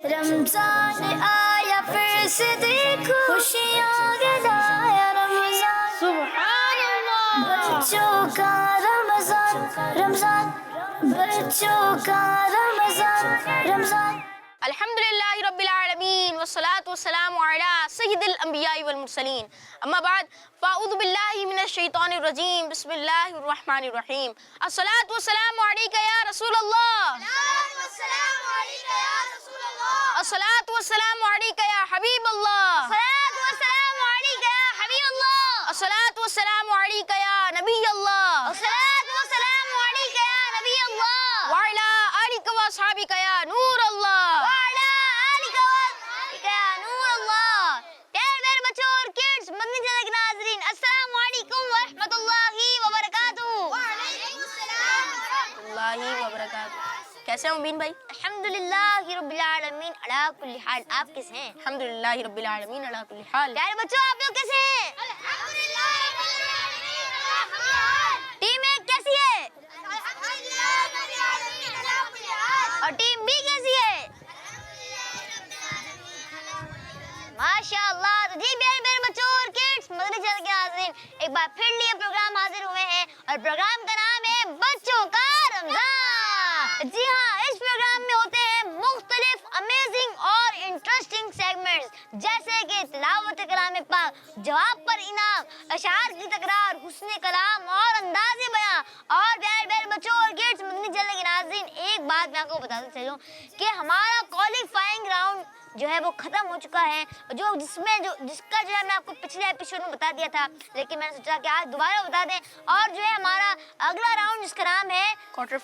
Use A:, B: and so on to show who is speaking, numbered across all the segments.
A: رمضان آیا پھر سے دیکھو خوشیاں گدایا رمضان
B: سبحان اللہ.
A: بچوں کا رمضان رمضان بچوں کا رمضان رمضان.
B: الحمدللہ رب العالمین والصلاة والسلام علی سید الانبیاء والمرسلین. اما بعد فاعوذ باللہ من الشیطان الرجیم. بسم اللہ الرحمن الرحیم. الصلاة والسلام علیک یا رسول اللہ. الصلاة والسلام علیک یا حبیب اللہ. الصلاة والسلام علیک یا نبی اللہ. وعلی آلک واصحابک یا نور اللہ. اللہ وبرکاتہ. کیسے ہیں مبین بھائی؟
C: الحمدللہ رب العالمین علی کل حال. آپ کیسے ہیں؟
B: الحمدللہ رب العالمین علی کل حال.
C: پیارے بچوں، آپ لوگ کیسے ہیں؟ ٹیم ایک کیسی ہے اور ٹیم بی کیسی ہے؟ ماشاء اللہ. تو جی میرے میرے بچوں اور کڈس، مدنی چینل کے ناظرین، ایک بار پھر لیے پروگرام حاضر ہوئے ہیں اور پروگرام کا نام ہے بچوں کا رمضان. جی ہاں، اس پروگرام میں ہوتے ہیں مختلف امیزنگ اور انٹرسٹنگ سیگمنٹس، جیسے کہ تلاوت کلام پاک، جواب پر انعام، اشعار کی تکرار، حسن کلام اور انداز بیان. اور پیارے پیارے بچوں اور کڈس، مدنی چینل کے ناظرین، ایک بات میں آپ کو بتاتا چلوں کہ ہمارا کوالیفائنگ راؤنڈ جو ہے وہ ختم ہو چکا ہے، جس کا جو ہے میں آپ کو پچھلے ایپیسوڈ میں بتا دیا تھا، لیکن میں نے سوچا کہ آج دوبارہ بتا دیں. اور جو ہے ہمارا اگلا راؤنڈ جس کا نام ہے
B: کوارٹر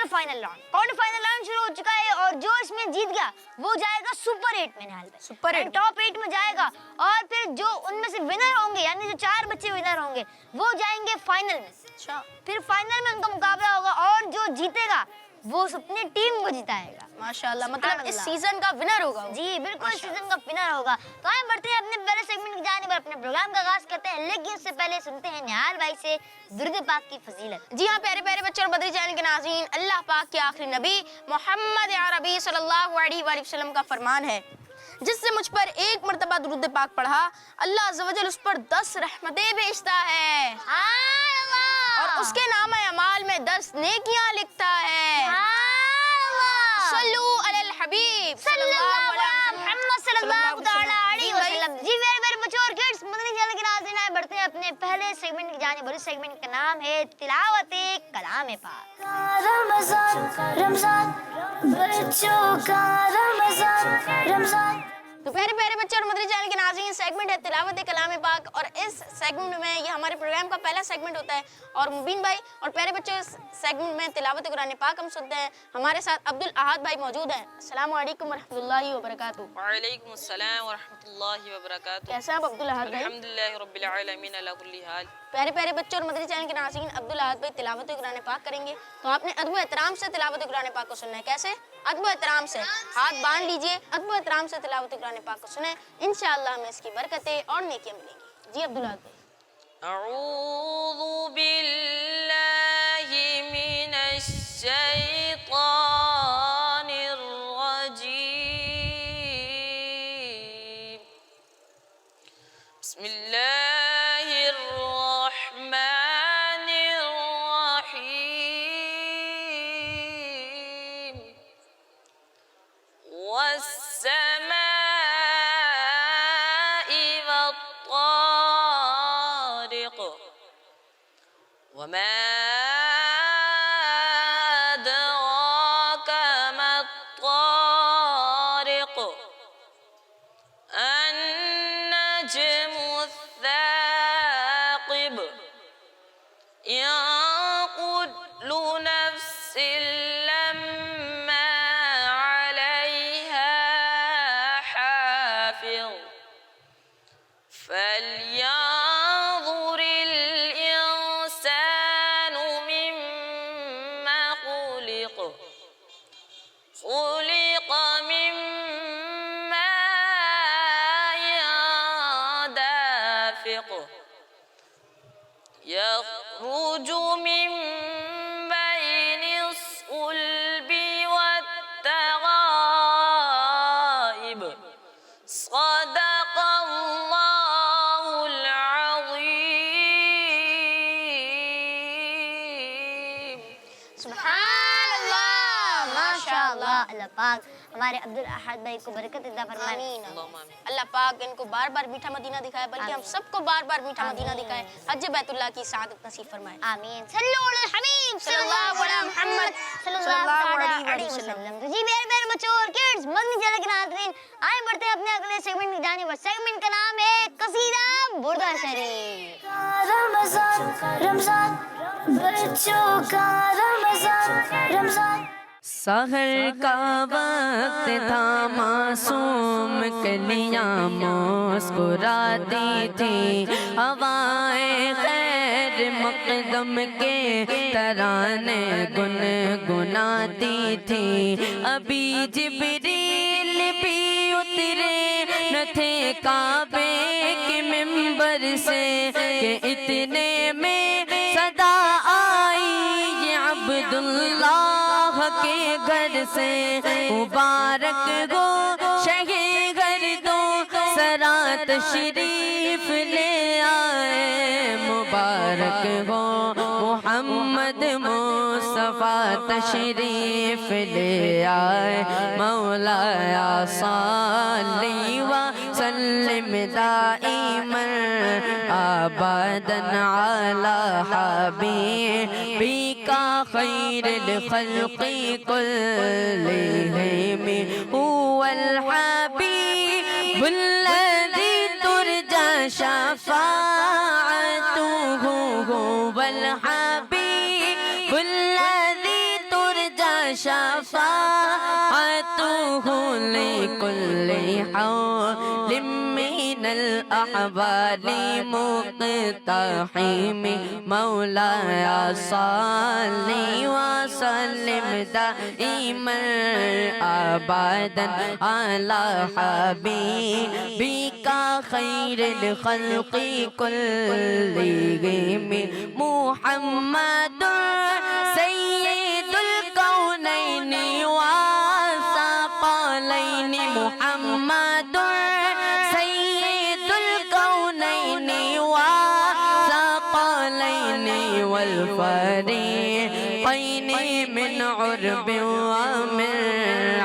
B: فائنل
C: راؤنڈ شروع ہو چکا ہے، اور جو اس میں جیت گیا وہ جائے گا سپر 8 میں.
B: سپر 8
C: ٹاپ 8 میں جائے گا. اور پھر جو ان میں سے ونر ہوں گے، یعنی جو 4 بچے ونر ہوں گے، وہ جائیں گے فائنل میں.
B: اچھا،
C: پھر فائنل میں ان کا مقابلہ ہوگا اور جو جیتے گا وہ اپنی ٹیم کو جتائے گا.
B: ماشاءاللہ. مطلب اس سیزن کا ونر ہوگا وہ.
C: جی بالکل، سیزن کا ونر ہوگا. تو ہم بڑھتے ہیں اپنے پہلے سیگمنٹ کی جانب اور اپنے پروگرام کا آغاز کرتے ہیں، لیکن اس سے پہلے سنتے ہیں نہال بھائی سے درود پاک کی فضیلت.
B: جی ہاں پیارے پیارے بچے اور بدری چینل کے ناظرین، اللہ پاک کے آخری نبی محمد عربی صلی اللہ علیہ وآلہ وسلم کا فرمان ہے، جس نے مجھ پر ایک مرتبہ درود پاک پڑھا، اللہ عز و جل اس پر 10 رحمتیں بھیجتا ہے اور اس کے نام اعمال میں 10 نیکیاں لکھتا ہے. صلو علی الحبیب صلی اللہ علیہ
C: محمد صلی اللہ علیہ وسلم. جی میرے میرے بچوں اور کڈس، مدنی چینل کے ناظرین، آئے بڑھتے ہیں اپنے پہلے سیگمنٹ کی جانب، اور اس سیگمنٹ کا نام ہے تلاوت کلام پاک.
A: رمضان رمضان بچوں کا رمضان رمضان.
B: تو پیارے پیارے بچے اور مدنی چینل کے ناظرین، سیگمنٹ ہے تلاوت کلام پاک، اور اس سیگمنٹ میں یہ ہمارے پروگرام کا پہلا سیگمنٹ ہوتا ہے. اور مبین بھائی اور پیارے بچے، اس سیگمنٹ میں تلاوت قرآن پاک ہم سنتے ہیں. ہمارے ساتھ عبدالاحد بھائی موجود ہیں. السلام علیکم ورحمۃ اللہ وبرکاتہ.
D: وعلیکم السلام ورحمۃ اللہ وبرکاتہ.
B: کیسے ہیں آپ عبدالاحد بھائی؟
D: الحمدللہ رب العالمین علی کل حال.
B: پیارے پیارے بچے اور مدنی چینل کے ناظرین، عبدالاحد بھائی تلاوت قرآن پاک کریں گے، تو آپ نے ادب و احترام سے تلاوت قرآن پاک کو سننا ہے. کیسے؟ ادب و احترام سے ہاتھ باندھ لیجئے، ادب و احترام سے تلاوت قرآن پاک کو سنیں، انشاءاللہ ہمیں اس کی برکتیں اور نیکیاں ملیں گی. جی عبدالاحد بھائی.
D: اعوذ باللہ من الشیطان الرجیم. بسم اللہ الرحمن الرحیم. والسماء والطارق وما أدراك ما الطارق. النجم الثاقب. إن كل نفس لما عليها حافظ. فلينظر الإنسان مما خلق. خلق من ماء دافق. يخرج من بين الصلب والترائب. صدق اللہ العظیم.
C: سبحان اللہ، ماشاء اللہ. اللہ پاک ہمارے عبدالاحد بھائی کو برکت عطا فرمائے.
B: آمین.
D: اللہم آمین.
B: اللہ پاک ان کو بار بار میٹھا مدینہ دکھائے، بلکہ ہم سب کو بار بار میٹھا مدینہ دکھائے. حج بیت اللہ کی سعادت نصیب فرمائے.
C: آمین. صلو علی الحبیب صلی اللہ علیہ محمد صلی اللہ علیہ وسلم. تو جی میرے بچوں اور کڈز، مدنی چینل کے ناظرین، آئے بڑھتے ہیں اپنے اگلے سیگمنٹ کی جانب. اور سیگمنٹ کا نام ہے قصیدہ بردہ شریف.
A: رمضان رمضان بچوں کا رمضان رمضان.
E: سحر کا وقت تھا، معصوم کلیاں مسکراتی تھی، ہوائیں خیر مقدم کے ترانے گنگناتی تھی. ابھی جبریل بھی اترے نہ تھے کعبے کے منبر سے کہ اتنے میں صدا آئی یہ عبداللہ کے گھر سے. مبارک ہو شہ گردوں سرا تشریف لے آئے، مبارک ہو محمد مصطفیٰ تشریف لے آئے. مولایا صلی وسلم دائما ابدا علی حبیبک خیر الخلق كلهم هو الحبيب الذي ترجى شفاعته، هو الحبيب الذي ترجى شفاعته لكل حول من الأحوال مقتحم. مولاي صل وسلم دائما أبدا على حبيبك خير الخلق كلهم. محمد سيد الكونين والثقلين، محمد سيد الكونين والثقلين والفريقين من عرب ومن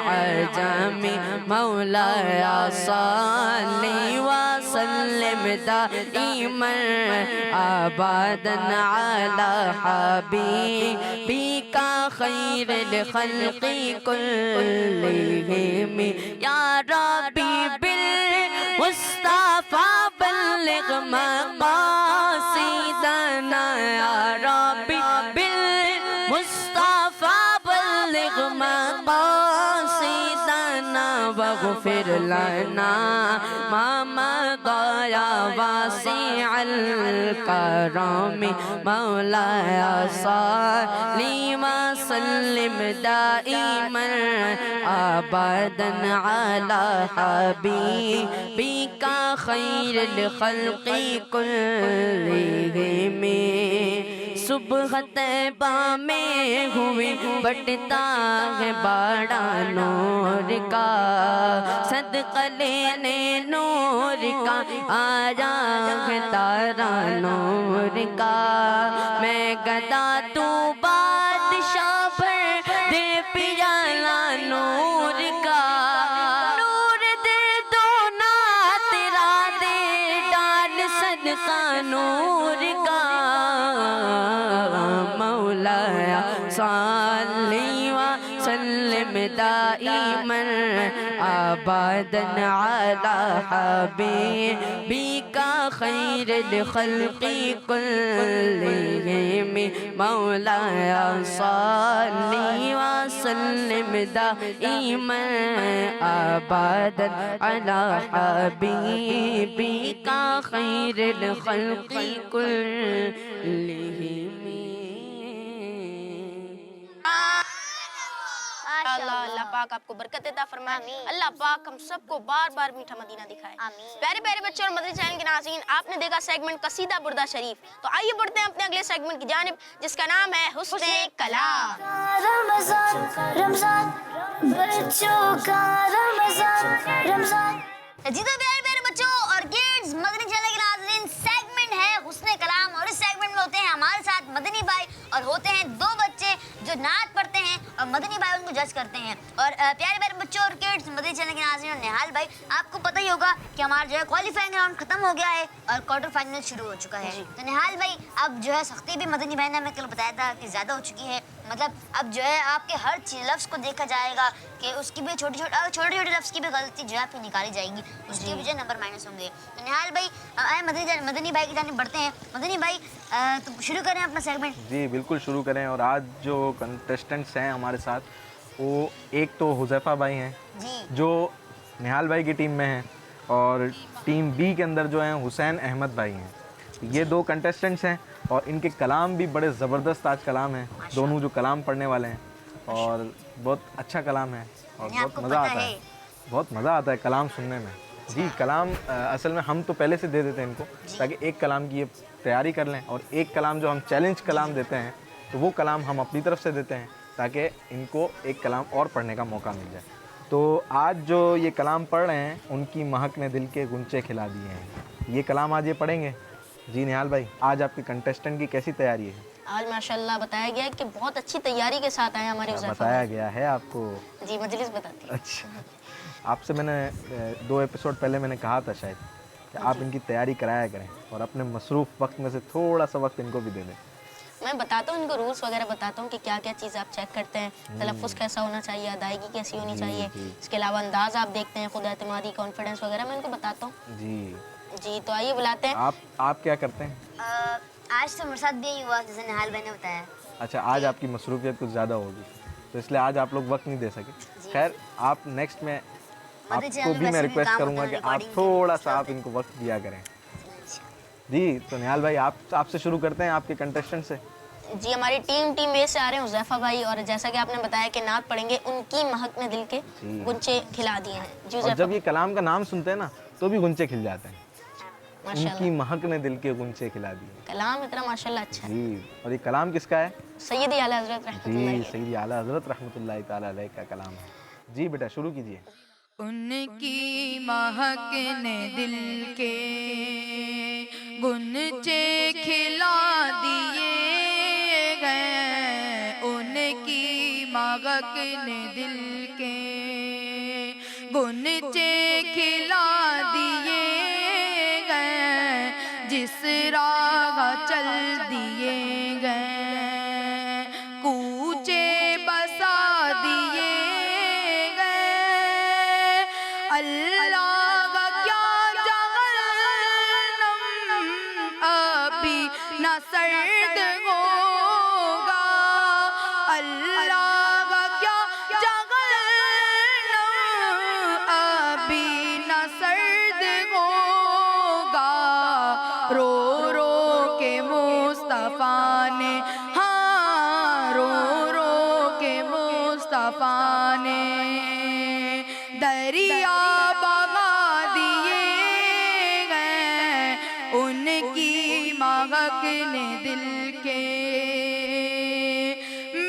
E: عجم. مولاي صل وسلم دائما ابدا على حبيبك خير الخلق كلهم. يا ربي بالمصطفى بلغ مقاصدنا، يا ربي بالمصطفى بلغ مقاصدنا، واغفر لنا ما مضى يا واسع الكرم. مولاي صل وسلم دائما ابدا على حبيبك خير الخلق كلهم. صبح طیبہ میں ہوئی بٹتا ہے بڑا نور کا، صدقہ لینے نور کا آیا ہے تارا نور کا. میں گدا تو بادشاہ پر دے پیالہ نور کا، نور دے دو نا تیرا دے ڈال صدقہ نور کا. مولاي صل وسلم دائما ابدا على حبيبك خير الخلق كلهم. مولاي صل وسلم دائما ابدا على حبيبك خير الخلق كلهم.
B: اللہ اللہ پاک آپ کو برکت عطا فرمائے. اللہ پاک ہم سب کو بار بار میٹھا مدینہ دکھائے. پیارے پیارے بچوں اور مدنی چینل کے ناظرین، آپ نے دیکھا سیگمنٹ قصیدہ بردہ شریف. تو آئیے بڑھتے ہیں اپنے اگلے سیگمنٹ کی جانب جس کا نام ہے حسن کلام.
A: رمضان رمضان بچوں کا رمضان رمضان.
C: जी तो प्यारे प्यारे बच्चों और किड्स, मदनी चैनल के नाज़रीन, सेगमेंट है हुस्ने कलाम और इस सेगमेंट में होते हैं हमारे साथ मदनी भाई और होते हैं दो बच्चे जो नात पढ़ते हैं और मदनी भाई उनको जज करते हैं। और प्यारे प्यारे बच्चों और किड्स, मदनी चैनल के नाज़रीन और निहाल भाई, आपको पता ही होगा कि हमारा जो है क्वालिफाइंग राउंड खत्म हो गया है और क्वार्टर फाइनल शुरू हो चुका है। तो निहाल भाई, अब जो है सख्ती भी मदनी भाई ने हमें कल बताया था कि ज़्यादा हो चुकी है, मतलब अब जो है आपके हर लफ्ज़ को देखा जाएगा कि उसकी भी छोटी छोटी लफ्ज़ की भी गलती जो है आपकी निकाली जाएगी, उसके भी जो है नंबर माइनस होंगे। तो निहाल भाई, आए मदनी भाई की जानिब बढ़ते हैं। मदनी भाई, तो शुरू करें अपना सेगमेंट।
F: जी बिल्कुल शुरू करें। और आज जो कंटेस्टेंट्स हैं हमारे साथ, वो एक तो हुज़ैफ़ा भाई हैं
C: जी,
F: जो निहाल भाई की टीम में हैं, और टीम बी के अंदर जो हैं हुसैन अहमद भाई हैं। ये दो कंटेस्टेंट्स हैं और इनके कलाम भी बड़े ज़बरदस्त आज कलाम हैं, दोनों जो कलाम पढ़ने वाले हैं, और बहुत अच्छा कलाम है और
C: यानी
F: बहुत
C: आपको
F: मज़ा
C: पता
F: आता
C: है।
F: है, बहुत मज़ा आता है कलाम सुनने में। जी कलाम असल में हम तो पहले से दे देते हैं इनको, ताकि एक कलाम की ये तैयारी कर लें, और एक कलाम जो हम चैलेंज कलाम देते हैं तो वो कलाम हम अपनी तरफ से देते हैं ताकि इनको एक कलाम और पढ़ने का मौका मिल जाए। तो आज जो ये कलाम पढ़ रहे हैं, उनकी महक ने दिल के गुंचे खिला दिए हैं, ये कलाम आज ये पढ़ेंगे। जी निहाल भाई, आज आपके कंटेस्टेंट की कैसी तैयारी है?
B: आज माशाल्लाह बताया गया कि बहुत अच्छी तैयारी के साथ आए हमारे हुज़ैफ़ा
F: बताया गया है आपको?
B: भाई। जी, मजलिस बताती है।
F: अच्छा, आपसे मैंने 2 एपिसोड पहले मैंने कहा था शायद कि आप इनकी तैयारी कराया करें और अपने मसरूफ़ वक्त में से थोड़ा सा वक्त इनको भी दे दें।
B: मैं बताता हूँ इनको रूल्स वगैरह बताता हूँ कि क्या क्या चीज़ आप चेक करते हैं, तलफ़्फ़ुज़ कैसा होना चाहिए, अदायगी कैसी होनी चाहिए, इसके अलावा अंदाज़ आप देखते हैं, खुद एतमादी, कॉन्फिडेंस वगैरह मैं इनको बताता हूँ। जी तो आइए बुलाते हैं।
F: आप क्या करते हैं?
C: आज तो मेरे साथ भी यही हुआ जैसे निहाल भाई ने बताया।
F: अच्छा, आज आपकी मसरूफियत कुछ ज़्यादा होगी तो इसलिए आज आप लोग वक्त नहीं दे सके। खैर, आप नेक्स्ट में आपको भी मैं रिक्वेस्ट करूँगा कि आप थोड़ा सा आप इनको वक्त दिया करें। जी तो निहाल भाई, आपसे शुरू करते हैं, आपके कंटेस्टेंट से।
B: जी हमारी टीम ए से आ रहे हैं हुज़ैफ़ा भाई, और जैसा कि आपने बताया कि नात पढ़ेंगे, उनकी महक ने दिल के गुंचे खिला दिए हैं। जी
F: और
B: हुज़ैफ़ा,
F: जब ये कलाम का नाम सुनते हैं ना तो भी गुंचे खिल जाते हैं।
B: माशाल्लाह
F: उनकी महक ने दिल के गुंचे खिला दिए।
B: कलाम इतना माशाल्लाह अच्छा है।
F: जी, और ये कलाम किसका है?
B: सैयदी आला हज़रत रहमतुल्लाह
F: जी,
B: अलैह।
F: सैयदी आला हज़रत रहमतुल्लाह ताला अलैह का कलाम है। जी बेटा शुरू कीजिए।
E: उनकी महक ने दिल के गुंचे खिला दिए गए, उनकी महक ने दिल के गुंचे खिला दिए गए, जिस राह चल दिए गए, कूचे बसा दिए गए, अल्लाह का क्या जहन्नम अभी न सर्द होगा, अल्लाह का क्या जहन्नम अभी न सर्द होगा, रो रो के मुस्तफा ने, हाँ रो रो के मुस्तफा ने दरिया बहा दिए गए, उनकी महक ने दिल के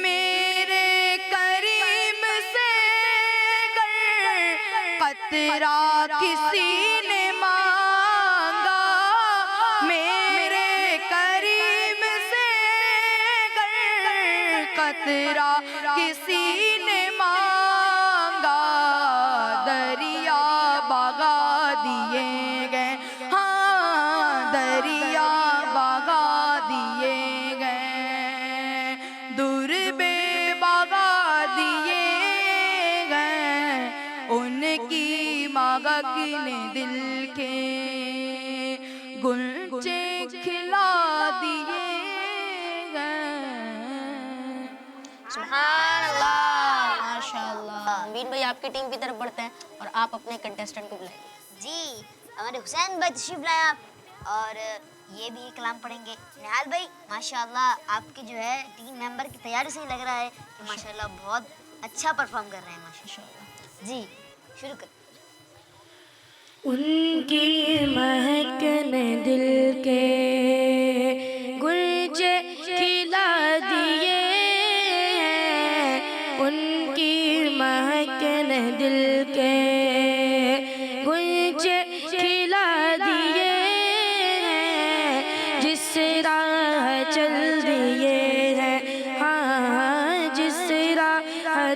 E: मेरे करीम से गर कतरा किसी ने मांगा, मेरे करीम से गर कतरा किसी ने मांगा, दरिया बगा दिए गए, हाँ दरिया बगा दिए गए, दुर्बे बगा दिए गए, उनकी महक ने दिल के गुंचे खिला दिए गए।
B: सुभान अल्लाह, माशाअल्लाह। अमीन भाई आपकी टीम की तरफ बढ़ते हैं और आप अपने कंटेस्टेंट को बुलाएंगे।
C: जी, हमारे हुसैन भाई तशरीफ लाए आप, और ये भी कलाम पढ़ेंगे। निहाल भाई, माशाल्लाह आपके जो है टीम मेंबर की तैयारी से ही लग रहा है कि माशाल्लाह बहुत अच्छा परफॉर्म कर रहे हैं माशाल्लाह। जी शुरू कर।
A: उनकी महक ने दिल के गुंचे खिला दिए हैं, उनकी महक ने दिल के गुंचे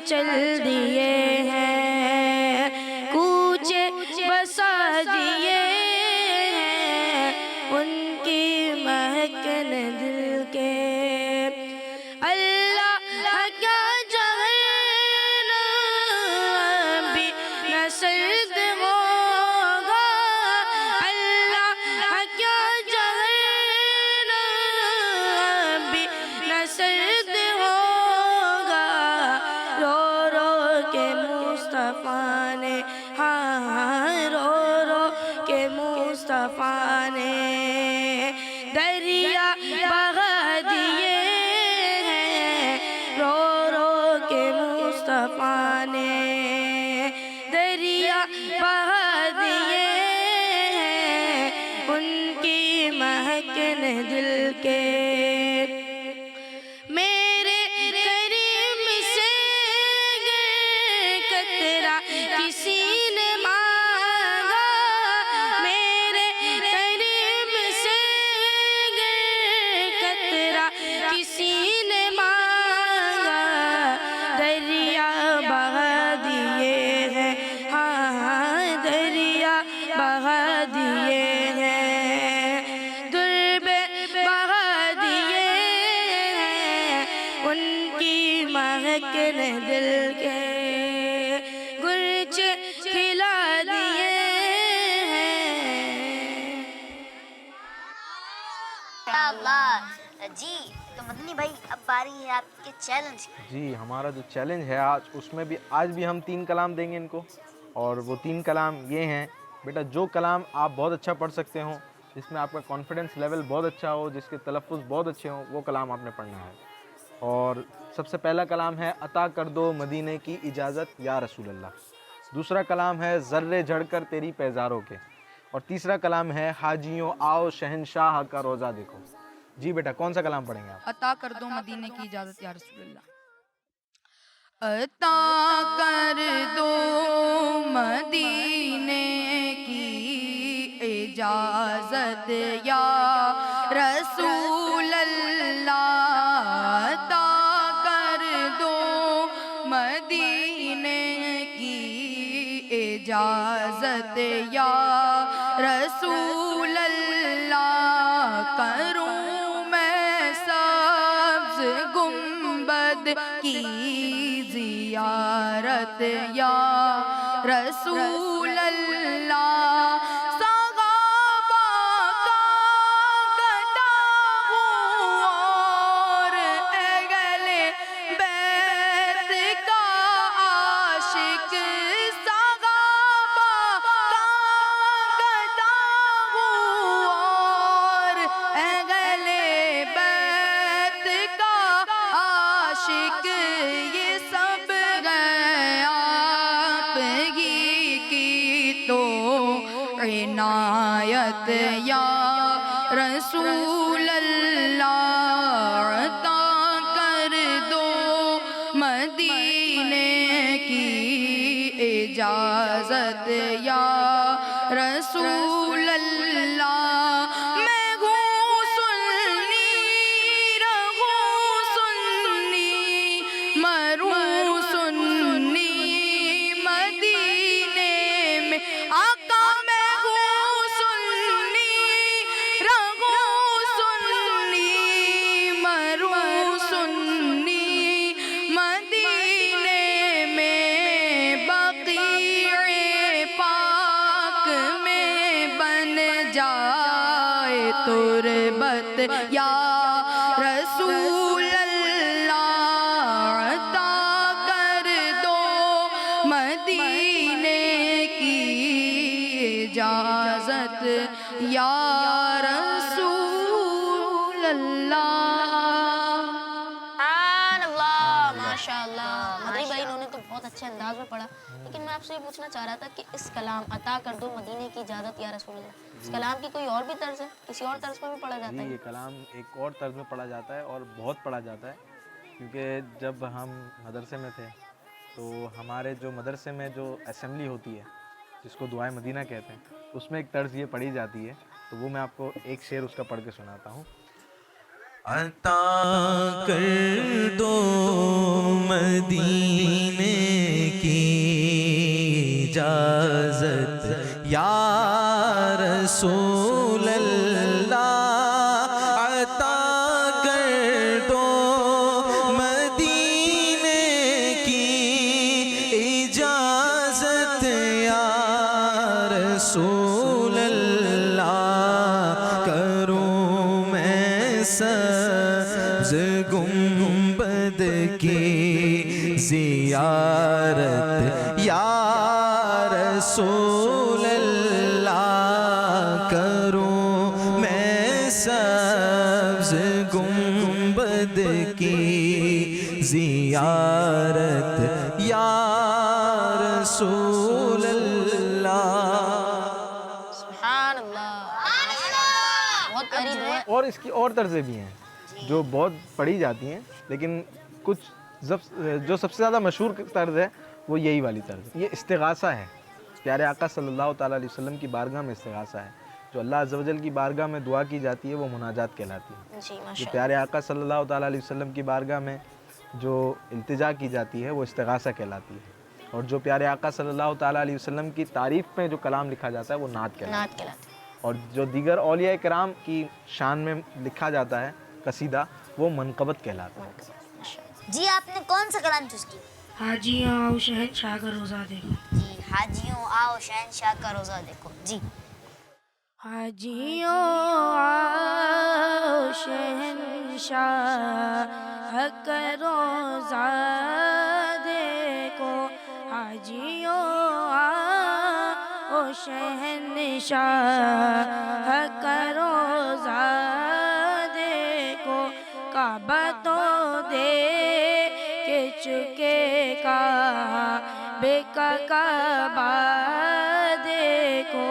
B: مچل دیے ہیں، کوچے بسا دیے ہیں، ان کی مہک نے دل کے۔ اللہ کیا جہنم بھی نہ سرد ہوگا، اللہ کیا جہنم بھی نہ سرد ہوگا، رو رو کے مصطفیٰ نے، ہاں رو رو کے مصطفیٰ نے دریا بہا دیے ہیں، رو رو کے مصطفیٰ نے دریا بہا دیے ہیں، ان کی مہک نے دل کے۔ میرے کریم سے قطرہ کسی نے مانگا، میرے کریم سے قطرہ کسی نے مانگا، دریا بہا دیے ہیں، ہاں دریا بہا دیے ہیں، درب بہا دیے ہیں، ان کی مہک نے دل کے گرچ کھلا دیے ہیں۔
C: اللہ جی، تو مدنی بھائی اب باری ہے آپ کے چیلنج کی۔
F: جی ہمارا جو چیلنج ہے آج، اس میں بھی آج بھی ہم 3 کلام دیں گے ان کو، اور وہ 3 کلام یہ ہیں بیٹا، جو کلام آپ بہت اچھا پڑھ سکتے ہوں، جس میں آپ کا کانفیڈنس لیول بہت اچھا ہو، جس کے تلفظ بہت اچھے ہوں، وہ کلام آپ نے پڑھنا ہے۔ اور سب سے پہلا کلام ہے عطا کر دو مدینے کی اجازت یا رسول اللہ، دوسرا کلام ہے ذرے جھڑ کر تیری پیزاروں کے، اور تیسرا کلام ہے حاجیوں آؤ شہنشاہ کا روزہ دیکھو۔ جی بیٹا کون سا کلام پڑھیں گے آپ؟
E: عطا کر دو مدینے کی اجازت یا رسول اللہ۔ عطا کر دو مدینے کی اجازت یا رسول اللہ، عطا کر دو مدینے کی اجازت یا رسول اللہ، کروں میں سبز گنبد کی زیارت یا رسول اللہ، صحابہ کا گدا ہوں اور اہل بیت کا عاشق، صحابہ کا گدا ہوں اور اہل بیت کا عاشق، یہ سب ہے آپ ہی کی تو عنایت یا رسول اللہ، عطا کر دو مدینے کی اجازت یا رسول اللہ، میں ہوں سنی رہوں سنی مروں سنی مدینے میں، آقا میں ہوں سنی رہوں سنی مروں سنی مدینے میں، بقیع پاک میں بن جائے تربت یا رسول اللہ، عطا کر دو مدینے کی اجازت یا رسول اللہ۔
B: سبحان اللہ، ماشاء اللہ۔ مدنی بھائی انہوں نے تو بہت اچھے انداز میں پڑھا، لیکن میں آپ سے یہ پوچھنا چاہ رہا تھا کہ اس کلام عطا کر دو مدینے کی اجازت یا رسول اللہ، اس کلام کی کوئی اور بھی طرز ہے، کسی اور طرز پر بھی پڑھا جاتا
F: جی
B: ہے؟
F: یہ کلام ایک اور طرز میں پڑھا جاتا ہے اور بہت پڑھا جاتا ہے، کیونکہ جب ہم مدرسے میں تھے تو ہمارے جو مدرسے میں جو اسمبلی ہوتی ہے جس کو دعائے مدینہ کہتے ہیں، اس میں ایک طرز یہ پڑھی جاتی ہے، تو وہ میں آپ کو ایک شعر اس کا پڑھ کے سناتا ہوں۔
G: عطا کر دو مدینے اجازت یا رسول اللہ عطا کر دو مدینے کی اجازت یا رسول اللہ کروں میں سبز گنبد کی زیارت یا رسول اللہ کروں میں سبز گنبد کی زیارت یا رسول اللہ.
B: سبحان اللہ. بہت پیاری دعا ہے.
F: اور اس کی اور طرزیں بھی ہیں جو بہت پڑھی جاتی ہیں، لیکن کچھ جو سب سے زیادہ مشہور طرز ہے وہ یہی والی طرز ہے. یہ استغاثہ ہے، پیارے آقا صلی اللہ تعالیٰ علیہ وسلم کی بارگاہ میں استغاثہ ہے. جو اللہ عز و جل کی بارگاہ میں دعا کی جاتی ہے وہ مناجات کہلاتی ہے.
B: جی
F: جو
B: ماشاء
F: پیارے آقا صلی اللہ تعالیٰ علیہ وسلم کی بارگاہ میں جو التجا کی جاتی ہے وہ استغاثہ کہلاتی ہے. اور جو پیارے آقا صلی اللہ تعالیٰ علیہ وسلم کی تعریف میں جو کلام لکھا جاتا ہے وہ نعت کہلاتا ہے.
B: نعت کہلاتی ہے.
F: اور جو دیگر اولیاء کرام کی شان میں لکھا جاتا ہے قصیدہ وہ منقبت کہلاتا ہے.
C: جی آپ نے کون سا کلام چوز کیا؟
H: حاجیوں آؤ شہنشاہ کا روزہ دیکھو.
C: جی حاجیوں آؤ شہنشاہ کا روزہ دیکھو. جی
H: حاجیوں آؤ شہنشاہ کا روزہ دیکھو. حاجیوں آؤ شہنشاہ کا روزہ دیکھو. کعبہ تو دیکھ چکے کعبے کا کعبہ دیکھو.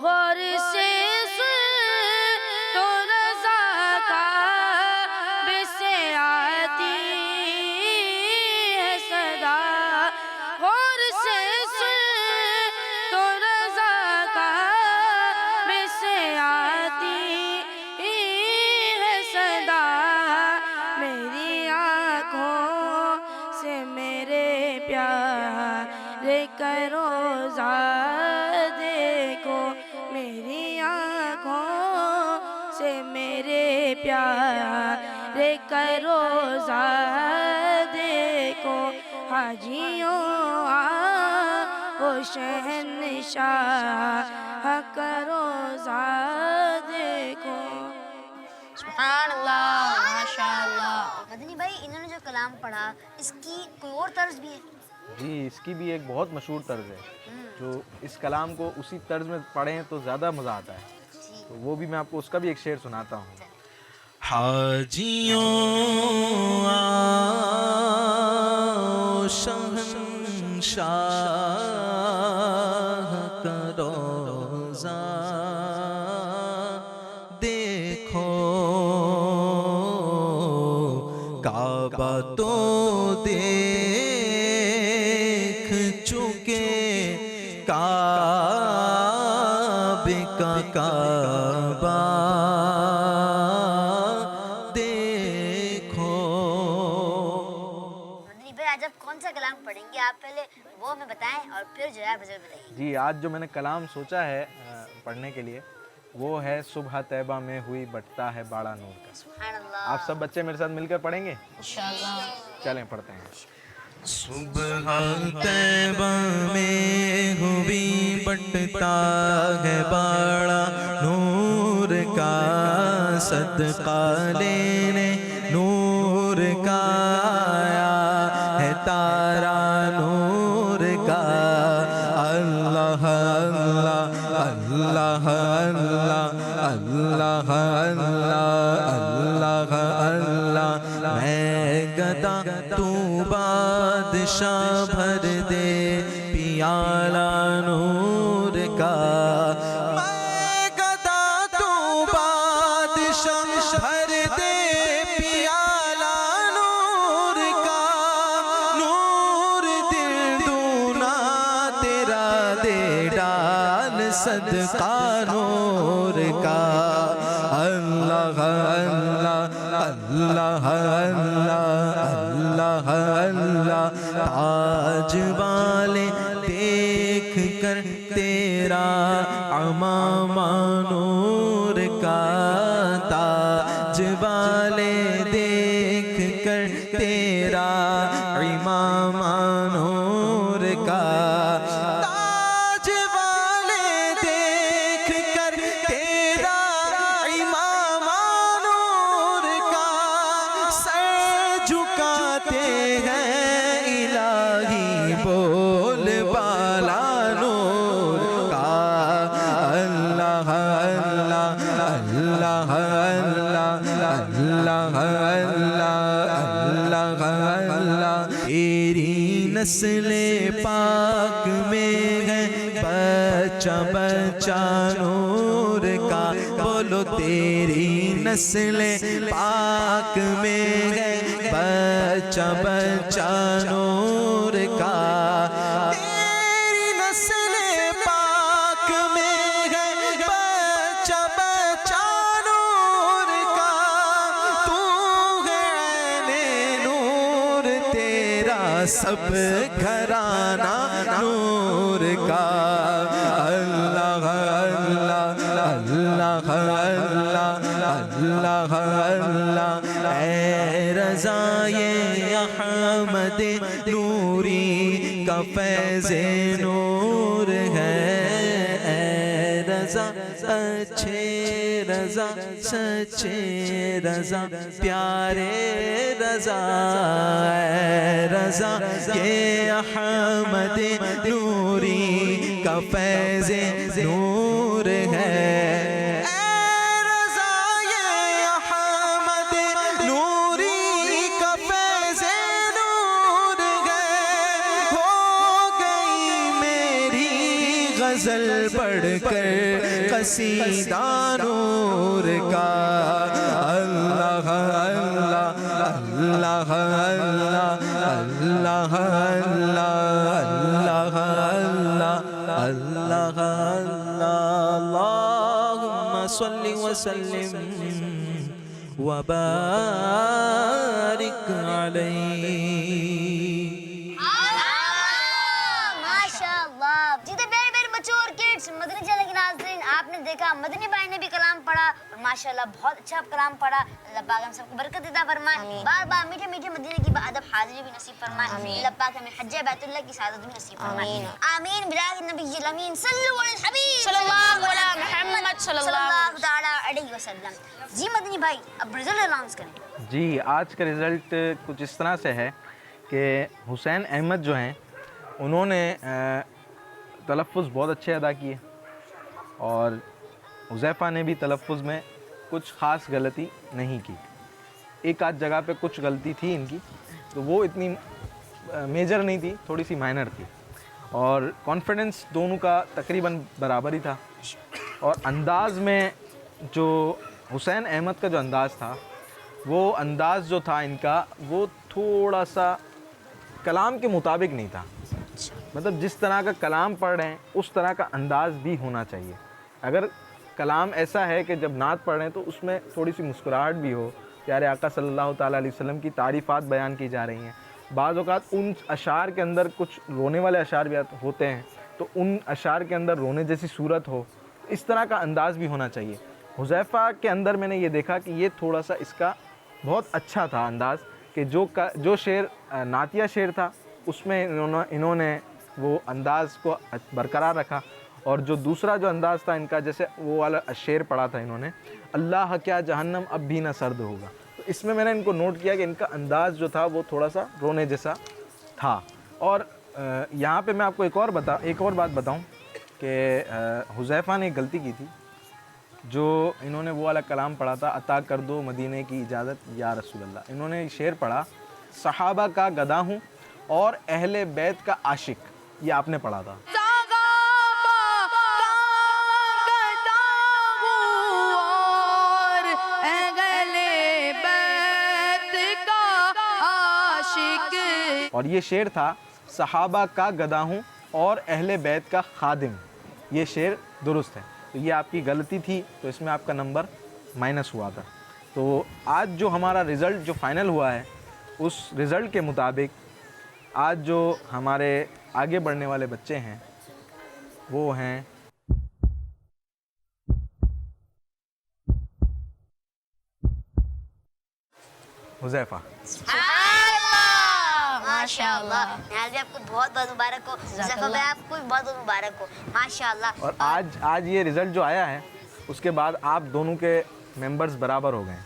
H: غور سے سن تو رضا کعبے سے آتی ہے صدا. غور سے سن تو رضا کعبے سے آتی ہے صدا. میری آنکھوں سے میرے پیارے کا روزہ دیکھو. میری آنکھوں سے میرے پیارے کا روزہ دیکھو. حاجیوں آؤ شہنشاہ کا روزہ دیکھو.
B: سبحان اللہ. ماشاء اللہ.
C: مدنی بھائی انہوں نے جو کلام پڑھا اس کی کوئی اور طرز بھی ہے؟
F: جی اس کی بھی ایک بہت مشہور طرز ہے جو اس کلام کو اسی طرز میں پڑھیں تو زیادہ مزہ آتا ہے. تو وہ بھی میں آپ کو اس کا بھی ایک شعر سناتا ہوں.
G: حاجیوں آؤ شہنشاہ کا روزہ دیکھو. کعبہ تو دیکھ چکے کعبے کا کعبہ دیکھو.
C: مدنی بھائی آج آپ کون سا کلام پڑھیں گے؟ آپ پہلے وہ ہمیں بتائیں اور پھر جو ہے غزل بتائیے.
F: جی آج جو میں نے کلام سوچا ہے پڑھنے کے لیے وہ ہے صبح طیبہ میں ہوئی بٹتا ہے باڑا نور کا.
C: سبحان اللہ.
F: آپ سب بچے میرے ساتھ مل کر پڑھیں گے؟
B: انشاءاللہ.
F: چلیں پڑھتے ہیں.
G: صبح طیبہ میں ہوئی بٹتا ہے باڑا نور کا. صدقہ لینے نور کا آیا ہے تارا نور کا. اللہ اللہ اللہ اللہ اللہ اللہ اللہ. میں گدا تو بادشاہ بھر دے پیالہ نور کا. میں گدا تو بادشاہ بھر دے پیالہ نور کا. نور دل دونا تیرا دے ڈال صدقہ نور کا. اللہ اللہ اللہ اللہ اللہ. تاج والے کر تیرا عمامہ نور کا، تاج والے دیکھ کر تیرا عمامہ نور کا، تاج والے دیکھ کر تیرا عمامہ نور کا، سر جھکاتے ہیں الہی بول بالا نور کا، اللہ اللہ اللہ اللہ اللہ اللہ، تیری نسل پاک میں ہے بچہ بچہ نور کا، بولو تیری نسل پاک میں ہے بچہ بچہ نور کا، تیری نسل پاک میں ہے بچہ بچہ نور کا، تو ہے عین نور تیرا سب گھرانہ نور کا، اللہ اللہ اللہ اللہ اللہ، اے رضائے احمد نوری کا فیض نور ہے، اے رضا اچھے رضا سچے رضا پیارے رضا، اے رضا یہ احمد نوری کا فیض نور ہے، غزل پڑھ کر قصیدہ نور کا، اللہ اللہ اللہ اللہ اللہ اللہ اللہم صلی وسلم وبارک علیہ۔
C: مدنی چینل کے ناظرین، آپ نے دیکھا مدنی بھائی نے بھی کلام پڑھا اور ماشاءاللہ بہت اچھا کلام پڑھا، اللہ پاک ہم سب کو برکت عطا فرمائے، بار بار میٹھے میٹھے مدینے کی ادب حاضری بھی نصیب فرمائے، اللہ پاک ہمیں حج بیت اللہ کی سعادت بھی نصیب فرمائے، آمین بجاہ النبی الامین صلو علی الحبیب
B: صلی اللہ علی محمد صلی اللہ
C: تعالی علیہ وسلم۔ جی مدنی بھائی اب رزلٹ اناؤنس کریں۔
F: جی آج کا رزلٹ کچھ اس طرح سے ہے کہ حسین احمد جو ہیں انہوں نے تلفظ بہت اچھے ادا کیے، اور حذیفہ نے بھی تلفظ میں کچھ خاص غلطی نہیں کی، ایک آدھ جگہ پہ کچھ غلطی تھی ان کی، تو وہ اتنی میجر نہیں تھی، تھوڑی سی مائنر تھی، اور کانفیڈنس دونوں کا تقریباً برابر ہی تھا، اور انداز میں جو حسین احمد کا جو انداز تھا، وہ انداز جو تھا ان کا وہ تھوڑا سا کلام کے مطابق نہیں تھا، مطلب جس طرح کا کلام پڑھ رہے ہیں اس طرح کا انداز بھی ہونا چاہیے۔ اگر کلام ایسا ہے کہ جب نعت پڑھ رہے ہیں تو اس میں تھوڑی سی مسکراہٹ بھی ہو، پیارے آقا صلی اللہ تعالیٰ علیہ وسلم کی تعریفات بیان کی جا رہی ہیں، بعض اوقات ان اشعار کے اندر کچھ رونے والے اشعار بھی ہوتے ہیں، تو ان اشعار کے اندر رونے جیسی صورت ہو، اس طرح کا انداز بھی ہونا چاہیے۔ حذیفہ کے اندر میں نے یہ دیکھا کہ یہ تھوڑا سا اس کا بہت اچھا تھا انداز، کہ جو شعر نعتیہ شعر تھا اس میں انہوں نے وہ انداز کو برقرار رکھا، اور جو دوسرا جو انداز تھا ان کا، جیسے وہ والا شعر پڑھا تھا انہوں نے، اللہ کیا جہنم اب بھی نہ سرد ہوگا، تو اس میں نے ان کو نوٹ کیا کہ ان کا انداز جو تھا وہ تھوڑا سا رونے جیسا تھا۔ اور یہاں پہ میں آپ کو ایک اور بات بتاؤں کہ حذیفہ نے ایک غلطی کی تھی، جو انہوں نے وہ والا کلام پڑھا تھا، عطا کر دو مدینے کی اجازت یا رسول اللہ، انہوں نے شعر پڑھا صحابہ کا گدا ہوں اور اہل بیت کا عاشق، یہ آپ نے پڑھا تھا۔ اور یہ شعر تھا صحابہ کا گدا ہوں اور اہل بیت کا خادم، یہ شعر درست ہے، تو یہ آپ کی غلطی تھی، تو اس میں آپ کا نمبر مائنس ہوا تھا۔ تو آج جو ہمارا رزلٹ جو فائنل ہوا ہے، اس رزلٹ کے مطابق آج جو ہمارے آگے بڑھنے والے بچے ہیں वो हैं हुज़ैफा।
C: माशाअल्लाह। निहाल भाई आपको बहुत बहुत मुबारक हो, ज़फ़र भाई आपको भी बहुत बहुत मुबारक हो, माशाअल्लाह।
F: और आज ये रिज़ल्ट जो आया है उसके बाद आप दोनों के मेंबर्स बराबर हो गए हैं।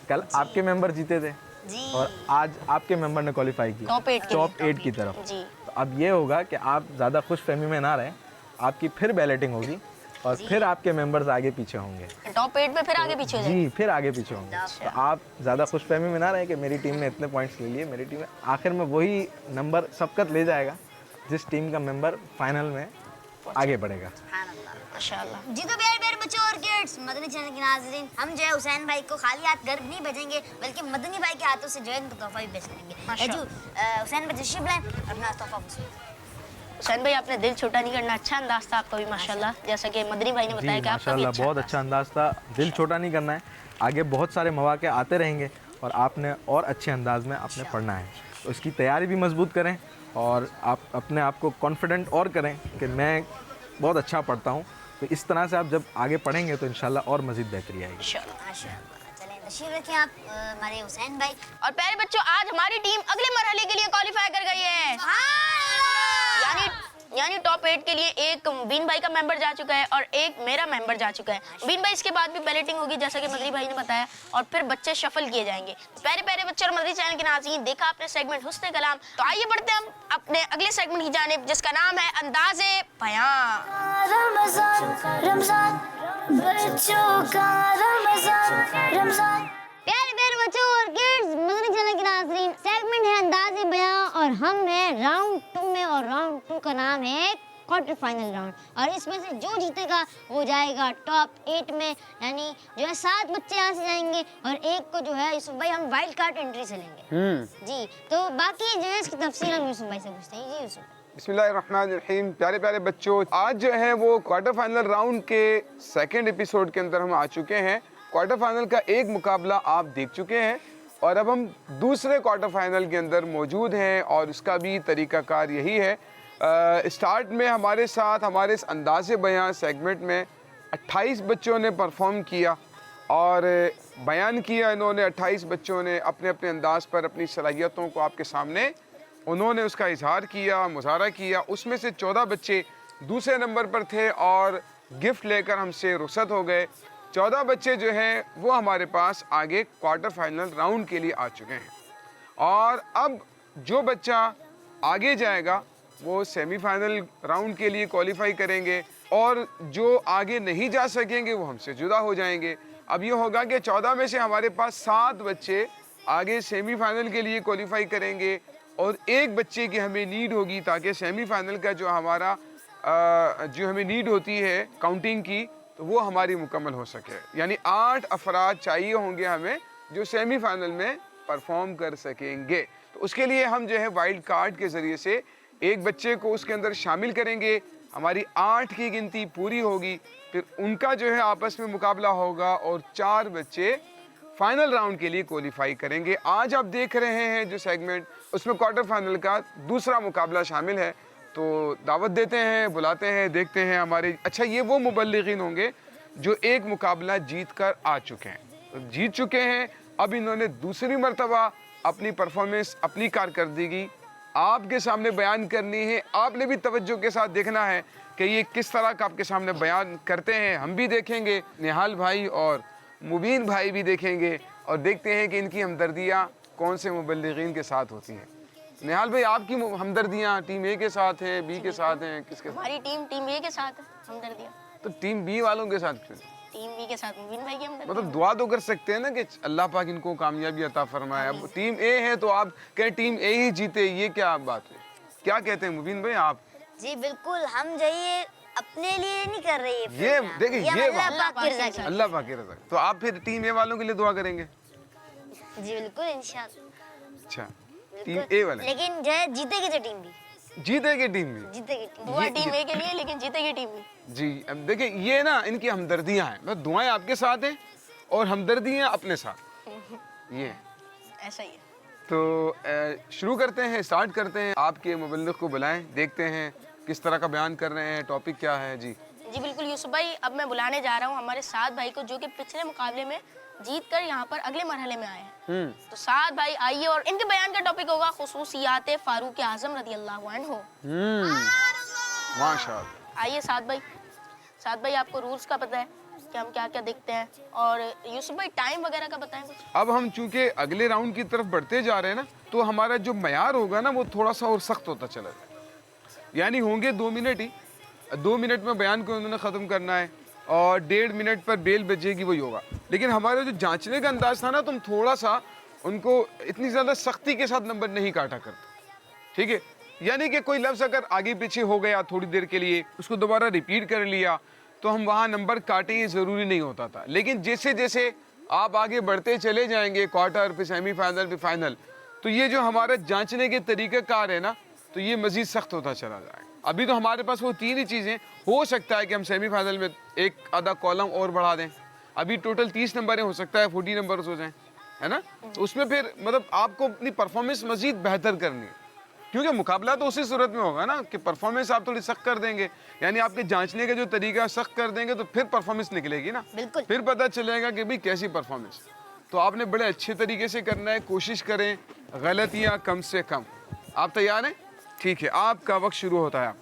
F: कल आपके मेंबर जीते थे
C: जी।
F: और आज आपके मेंबर ने क्वालिफाई किया
B: टॉप 8
F: की तरफ।
B: जी।
F: तो अब ये होगा कि आप ज़्यादा खुशफहमी में ना रहें, आपकी फिर बैलेटिंग होगी और फिर आपके मेंबर्स आगे पीछे होंगे।
B: टॉप 8 में फिर आगे पीछे हो जाएंगे।
F: जी, फिर आगे पीछे होंगे। तो आप ज़्यादा खुशफहमी में ना रहें कि मेरी टीम ने इतने पॉइंट्स ले लिए, मेरी टीम में आखिर में वही नंबर सबकत ले जाएगा जिस टीम का मेंबर फाइनल में आगे बढ़ेगा।
B: माशाअल्लाह।
C: जी तो प्यारे प्यारे बच्चों और किड्स, मदनी चैनल के नाज़रीन, हम जो है हुसैन भाई को खाली हाथ घर नहीं भेजेंगे, बल्कि मदनी भाई के हाथों से जो है इनको तोहफा भी भेज करेंगे। हुसैन भाई तशरीफ लाएं और अपना तोहफा
B: हुसैन भाई आपने दिल छोटा नहीं करना, अच्छा अंदाज था आपका भी माशाल्लाह, जैसा कि मदनी भाई ने बताया कि आपका भी
F: माशाल्लाह बहुत अच्छा अंदाज था। दिल छोटा नहीं करना है, आगे बहुत सारे मौके आते रहेंगे और आपने और अच्छे अंदाज में आपने पढ़ना है। तो इसकी तैयारी भी मजबूत करें और आप अपने आप को कॉन्फिडेंट और करें कि मैं बहुत अच्छा पढ़ता हूँ। तो इस तरह से आप जब आगे पढ़ेंगे तो इंशाल्लाह और मज़ीद बेहतरी आएगी।
C: चलें तशरीफ रखें आप हमारे हुसैन भाई।
B: और प्यारे बच्चों, आज हमारी टीम अगले मरहले के लिए क्वालिफाई कर गई है। यानी टॉप 8 के लिए एक मुबीन भाई का मेंबर जा चुका है और एक मेरा मेंबर जा चुका है। मुबीन भाई इसके बाद भी बैलेटिंग होगी जैसा कि मदनी भाई ने बताया, और फिर बच्चे शफल किए जाएंगे। प्यारे प्यारे बच्चे और मदनी चैनल के नाज़रीन, देखा आपने सेगमेंट हुस्न कलाम, तो आइए बढ़ते हैं हम अपने अगले सेगमेंट की जानिब जिसका नाम है अंदाज़े बयां।
A: रमजान रमजान बच्चों का रमजान रमजान।
C: प्यारे प्यारे बच्चों और किड्स, मदनी चैनल के नाज़रीन, सेगमेंट है अंदाज़े बयां और हम हैं राउंड 2 में, और राउंड 2 का नाम है क्वार्टर फाइनल राउंड। और इसमें से जो जीतेगा वो जाएगा टॉप 8 में, यानी जो है 7 बच्चे यहाँ से जाएंगे और एक को जो है यूसुफ भाई हम वाइल्ड कार्ड एंट्री से लेंगे। जी, तो बाकी जो है इसकी तफसील हम यूसुफ भाई से पूछते हैं। जी यूसुफ।
I: बिस्मिल्लाहिर्रहमानिर्रहीम। प्यारे प्यारे बच्चों, आज जो है वो क्वार्टर फाइनल राउंड के सेकंड एपिसोड के अंदर हम आ चुके हैं। क्वार्टर फाइनल का एक मुकाबला आप देख चुके हैं और अब हम दूसरे क्वार्टर फाइनल के अंदर मौजूद हैं और उसका भी तरीक़ाकार यही है। स्टार्ट में हमारे साथ हमारे इस अंदाज़े बयां सेगमेंट में 28 बच्चों ने परफॉर्म किया और बयान किया। इन्होंने 28 बच्चों ने अपने अपने अंदाज़ पर अपनी सलाहियतों को आपके सामने उन्होंने उसका इजहार किया, मुजाहरा किया। उसमें से 14 बच्चे दूसरे नंबर पर थे और गिफ्ट लेकर हमसे रुखसत हो गए। 14 बच्चे जो हैं वो हमारे पास आगे क्वार्टर फाइनल राउंड के लिए आ चुके हैं और अब जो बच्चा आगे जाएगा वो सेमीफाइनल राउंड के लिए क्वालिफाई करेंगे और जो आगे नहीं जा सकेंगे वो हमसे जुदा हो जाएंगे। अब ये होगा कि 14 में से हमारे पास 7 बच्चे आगे सेमीफाइनल के लिए क्वालिफाई करेंगे और एक बच्चे की हमें नीड होगी ताकि सेमीफाइनल का जो हमारा जो हमें नीड होती है काउंटिंग की, तो वो हमारी मुकम्मल हो सके। यानी 8 अफराद चाहिए होंगे हमें जो सेमीफाइनल में परफॉर्म कर सकेंगे। तो उसके लिए हम जो है वाइल्ड कार्ड के ज़रिए से एक बच्चे को उसके अंदर शामिल करेंगे। हमारी 8 की गिनती पूरी होगी, फिर उनका जो है आपस में मुकाबला होगा और 4 बच्चे फाइनल राउंड के लिए क्वालिफाई करेंगे। आज आप देख रहे हैं जो सेगमेंट, उसमें क्वार्टर फाइनल का दूसरा मुकाबला शामिल है। तो दावत देते हैं, बुलाते हैं, देखते हैं हमारे अच्छा ये वो मुबल्लिगीन होंगे जो एक मुकाबला जीत कर आ चुके हैं, तो जीत चुके हैं। अब इन्होंने दूसरी मर्तबा अपनी परफॉर्मेंस, अपनी कारकर्दगी आपके सामने बयान करनी है। आपने भी तवज्जो के साथ देखना है कि ये किस तरह का आपके सामने बयान करते हैं। हम भी देखेंगे, निहाल भाई और मुबीन भाई भी देखेंगे और देखते हैं कि इनकी हमदर्दियाँ कौन से मुबल्लिगीन के साथ होती हैं। निहाल भाई, आपकी हमदर्दियाँ टीम ए के साथ हैं, बी के साथ हैं, किसके साथ?
B: हमारी टीम ए के साथ है हमदर्दियाँ।
I: तो टीम बी वालों के साथ क्यों?
B: टीम बी के साथ मुबीन भाई की हमदर्दियाँ।
I: मतलब दुआ तो कर सकते हैं ना कि अल्लाह पाक इनको कामयाबी अता फरमाए। अब टीम ए है तो आप कहें टीम ए ही जीते, ये क्या बात है? क्या कहते हैं मुबीन भाई आप?
C: जी बिल्कुल, हम जो ये अपने लिए नहीं कर रही है,
I: ये देखिए ये
C: अल्लाह पाक की रज़ा के लिए।
I: अल्लाह पाक की रज़ा। तो आप फिर टीम ए वालों के लिए दुआ करेंगे?
C: जी बिल्कुल, इंशाअल्लाह।
I: अच्छा, टीम ए वाले
C: लेकिन जो है जीतेगी जो टीम भी,
I: जीतेगी टीम भी।
C: जीतेगी टीम।
B: दुआ टीम ए के लिए, लेकिन जीतेगी टीम बी।
I: जी, अब देखिए ये ना इनकी हमदर्दियाँ हैं, बस दुआएं आपके साथ हैं और हमदर्दियाँ अपने साथ, ये
B: ऐसा ही है।
I: तो शुरू करते हैं, स्टार्ट करते हैं। आपके मुबल्लिग को बुलाएं, देखते हैं किस तरह का बयान कर रहे हैं, टॉपिक क्या है? जी
B: जी बिल्कुल यूसुफ भाई, अब मैं बुलाने जा रहा हूँ हमारे साद भाई को, जो कि पिछले मुकाबले में जीत कर यहाँ पर अगले मरहले में आए हैं। तो साद भाई आइए, और इनके बयान का टॉपिक होगा खुसूसियात फारूक आज़म रज़ी अल्लाहु अन्हु।
I: माशाअल्लाह।
B: आइए साद भाई। साद भाई, आपको रूल्स का पता है कि हम क्या क्या देखते हैं, और यूसुफ भाई टाइम वगैरह का बताएं कुछ।
I: अब हम चूंकि अगले राउंड की तरफ बढ़ते जा रहे हैं ना, तो हमारा जो मयार होगा ना वो थोड़ा सा और सख्त होता चला जाए। यानी होंगे 2 मिनट ही, 2 मिनट में बयान को उन्होंने ख़त्म करना है और 1.5 मिनट पर बेल बजेगी, वही होगा। लेकिन हमारा जो जांचने का अंदाज था ना, तुम थोड़ा सा उनको इतनी ज़्यादा सख्ती के साथ नंबर नहीं काटा करते, ठीक है? यानी कि कोई लफ्ज़ अगर आगे पीछे हो गया थोड़ी देर के लिए, उसको दोबारा रिपीट कर लिया, तो हम वहाँ नंबर काटे, ये ज़रूरी नहीं होता था। लेकिन जैसे जैसे आप आगे बढ़ते चले जाएंगे, क्वार्टर फिर सेमीफाइनल फिर फाइनल, तो ये जो हमारा जांचने के तरीक़ाकार है ना, तो ये मज़ीद सख्त होता चला जाएगा। अभी तो हमारे पास वो 3 ही चीज़ें, हो सकता है कि हम सेमीफाइनल में एक आधा कॉलम और बढ़ा दें। अभी टोटल 30 नंबर है, हो सकता है 40 नंबर हो जाएँ, है ना? तो उसमें फिर मतलब आपको अपनी परफॉर्मेंस मज़ीद बेहतर करनी है, क्योंकि मुकाबला तो उसी सूरत में होगा ना कि परफॉर्मेंस आप थोड़ी सख्त कर देंगे, यानी आपके जांचने का जो तरीका सख्त कर देंगे, तो फिर परफॉर्मेंस निकलेगी ना,
B: बिल्कुल।
I: फिर पता चलेगा कि भाई कैसी परफॉर्मेंस। तो आपने बड़े अच्छे तरीके से करना है, कोशिश करें गलतियाँ कम से कम। आप तैयार हैं? ठीक है, आपका वक्त शुरू होता है।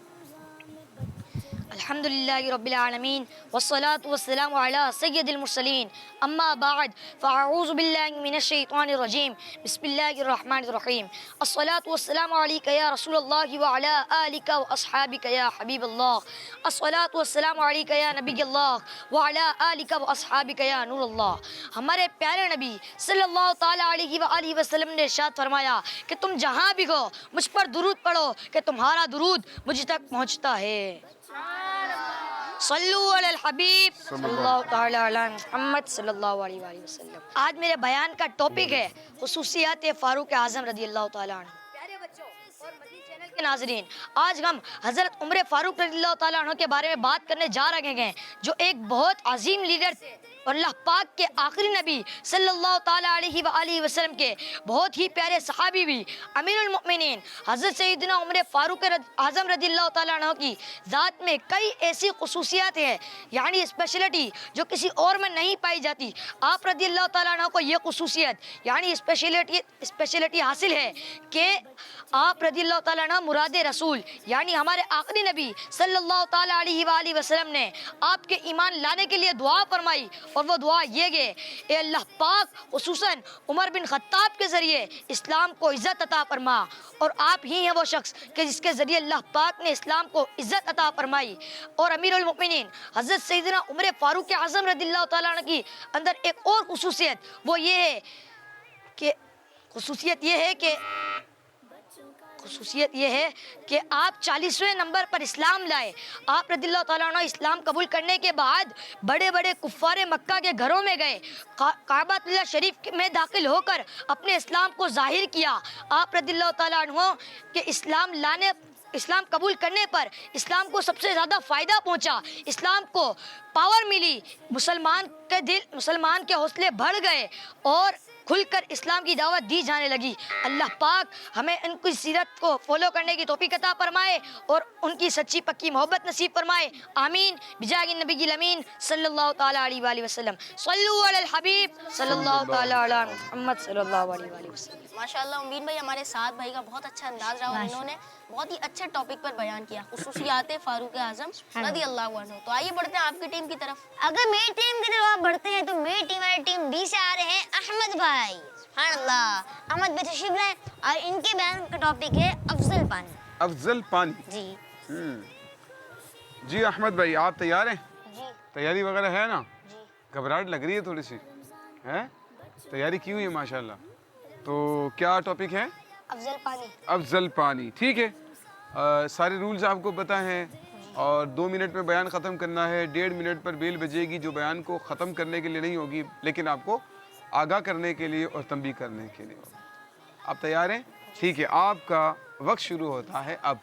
C: अल्हम्दुलिल्लाहि रब्बिल आलमीन वस्सलातु वस्सलामु अला सय्यदिल मुरसलीन अम्मा बाद फ़अऊज़ु बिल्लाहि मिनश शैतानिर रजीम बिस्मिल्लाहिर रहमानिर रहीम अस्सलातु वस्सलामु अलैका या रसूलल्लाहि व अला आलिका व अस्हाबिका या हबीबल्लाह अस्सलातु वस्सलामु अलैका या नबीयल्लाह व अला आलिका व अस्हाबिका या नूरल्लाह। हमारे प्यारे नबी सल्लल्लाहु ताला अलैहि व आलिहि वसल्लम ने इरशाद फरमाया कि तुम जहाँ भी हो मुझ पर दुरूद पढ़ो कि तुम्हारा दुरूद मुझ तक पहुँचता है। सल्लु अलल हबीब सल्लल्लाहु ताला अला मुहम्मद सल्लल्लाहु अलैहि वसल्लम। आज मेरे बयान का टॉपिक है खुसूसियात फारूक आज़म रज़ी अल्लाह ताला अन्हु। प्यारे बच्चों और मदनी चैनल के नाज़रीन, आज हम हज़रत उमर फारूक रज़ी अल्लाह ताला अन्हु के बारे में बात करने जा रहे हैं, जो एक बहुत अजीम लीडर थे और अल्लाह पाक के आखिरी नबी सल्लल्लाहु ताला अलैहि व आलिहि वसल्लम के बहुत ही प्यारे सहाबी भी अमीरुल मोमिनीन हज़रत सैयदना उमर फारूक आज़म रज़ियल्लाहु ताला अन्हु की ज़ात में कई ऐसी खुसूसियात हैं, यानी स्पेशलिटी जो किसी और में नहीं पाई जाती। आप रज़ियल्लाहु ताला अन्हु को ये खुसूसियत यानी स्पेशलिटी हासिल है कि आप रज़ियल्लाहु ताला अन्हु मुराद रसूल यानी हमारे आखिरी नबी सल्लल्लाहु ताला अलैहि व आलिहि वसल्लम ने आपके ईमान लाने के लिए दुआ फरमाई, और वो दुआ ये है, ए अल्लाह पाक खुसूसन उमर बिन खत्ताब के ज़रिए इस्लाम को इज़्ज़त अता फरमा, और आप ही हैं वो शख्स कि जिसके ज़रिए अल्लाह पाक ने इस्लाम को इज़्ज़त अता फरमाई। और अमीरुल मोमिनीन हज़रत सैयदना उमर फारूक आज़म रज़ियल्लाहु ताला अन्हु की अंदर एक और खुसूसियत वो ये है कि खुसूसियत ये है कि आप 40वें नंबर पर इस्लाम लाए। आप रज़ियल्लाहु ताला अन्हु इस्लाम कबूल करने के बाद बड़े बड़े कुफ़ारे मक्का के घरों में गए, काबातुल्लाह शरीफ में दाखिल होकर अपने इस्लाम को ज़ाहिर किया। आप रज़ियल्लाहु ताला अन्हु के इस्लाम कबूल करने पर इस्लाम को सबसे ज़्यादा फ़ायदा पहुंचा, इस्लाम को पावर मिली, मुसलमान के हौसले बढ़ गए और खुलकर इस्लाम की दावत दी जाने लगी। अल्लाह पाक हमें उनकी सीरत को फॉलो करने की तौफीक अता फरमाए और उनकी सच्ची पक्की मोहब्बत नसीब फरमाए। आमीन बिजाहि नबील अमीन सल्लल्लाहु ताला अलैहि वसल्लम। सल्लु अलल हबीब सल्लल्लाहु ताला अला मुहम्मद सल्लल्लाहु अलैहि वसल्लम।
B: माशाअल्लाह उम्मीद भाई हमारे साथ भाई का बहुत अच्छा अंदाज रहा और इन्होंने बहुत ही अच्छे टॉपिक पर बयान किया, खुसूसियात फारूक आज़म रज़ियल्लाहु अन्हु। तो आइए बढ़ते हैं आपकी टीम की तरफ।
C: अगर मेरी टीम की तरफ आप बढ़ते हैं तो मेरी टीम वाली टीम बी से आ रहे हैं अहमद भाई। सुभान अल्लाह। अहमद भाई तशरीफ लाए और इनके बयान का टॉपिक है अफजल पानी।
I: अफजल पानी
C: जी
I: जी अहमद भाई, आप तैयार हैं?
C: जी
I: तैयारी वगैरह है ना?
C: जी
I: घबराहट लग रही है थोड़ी सी, है? तैयारी की हुई है माशाल्लाह। तो क्या टॉपिक है?
C: अफजल पानी।
I: अफजल पानी, ठीक है। सारे रूल्स आपको पता हैं और 2 मिनट में बयान ख़त्म करना है। 1.5 मिनट पर बेल बजेगी, जो बयान को ख़त्म करने के लिए नहीं होगी लेकिन आपको आगाह करने के लिए और तंबीह करने के लिए होगी। आप तैयार हैं? ठीक है, आपका वक्त शुरू होता है अब।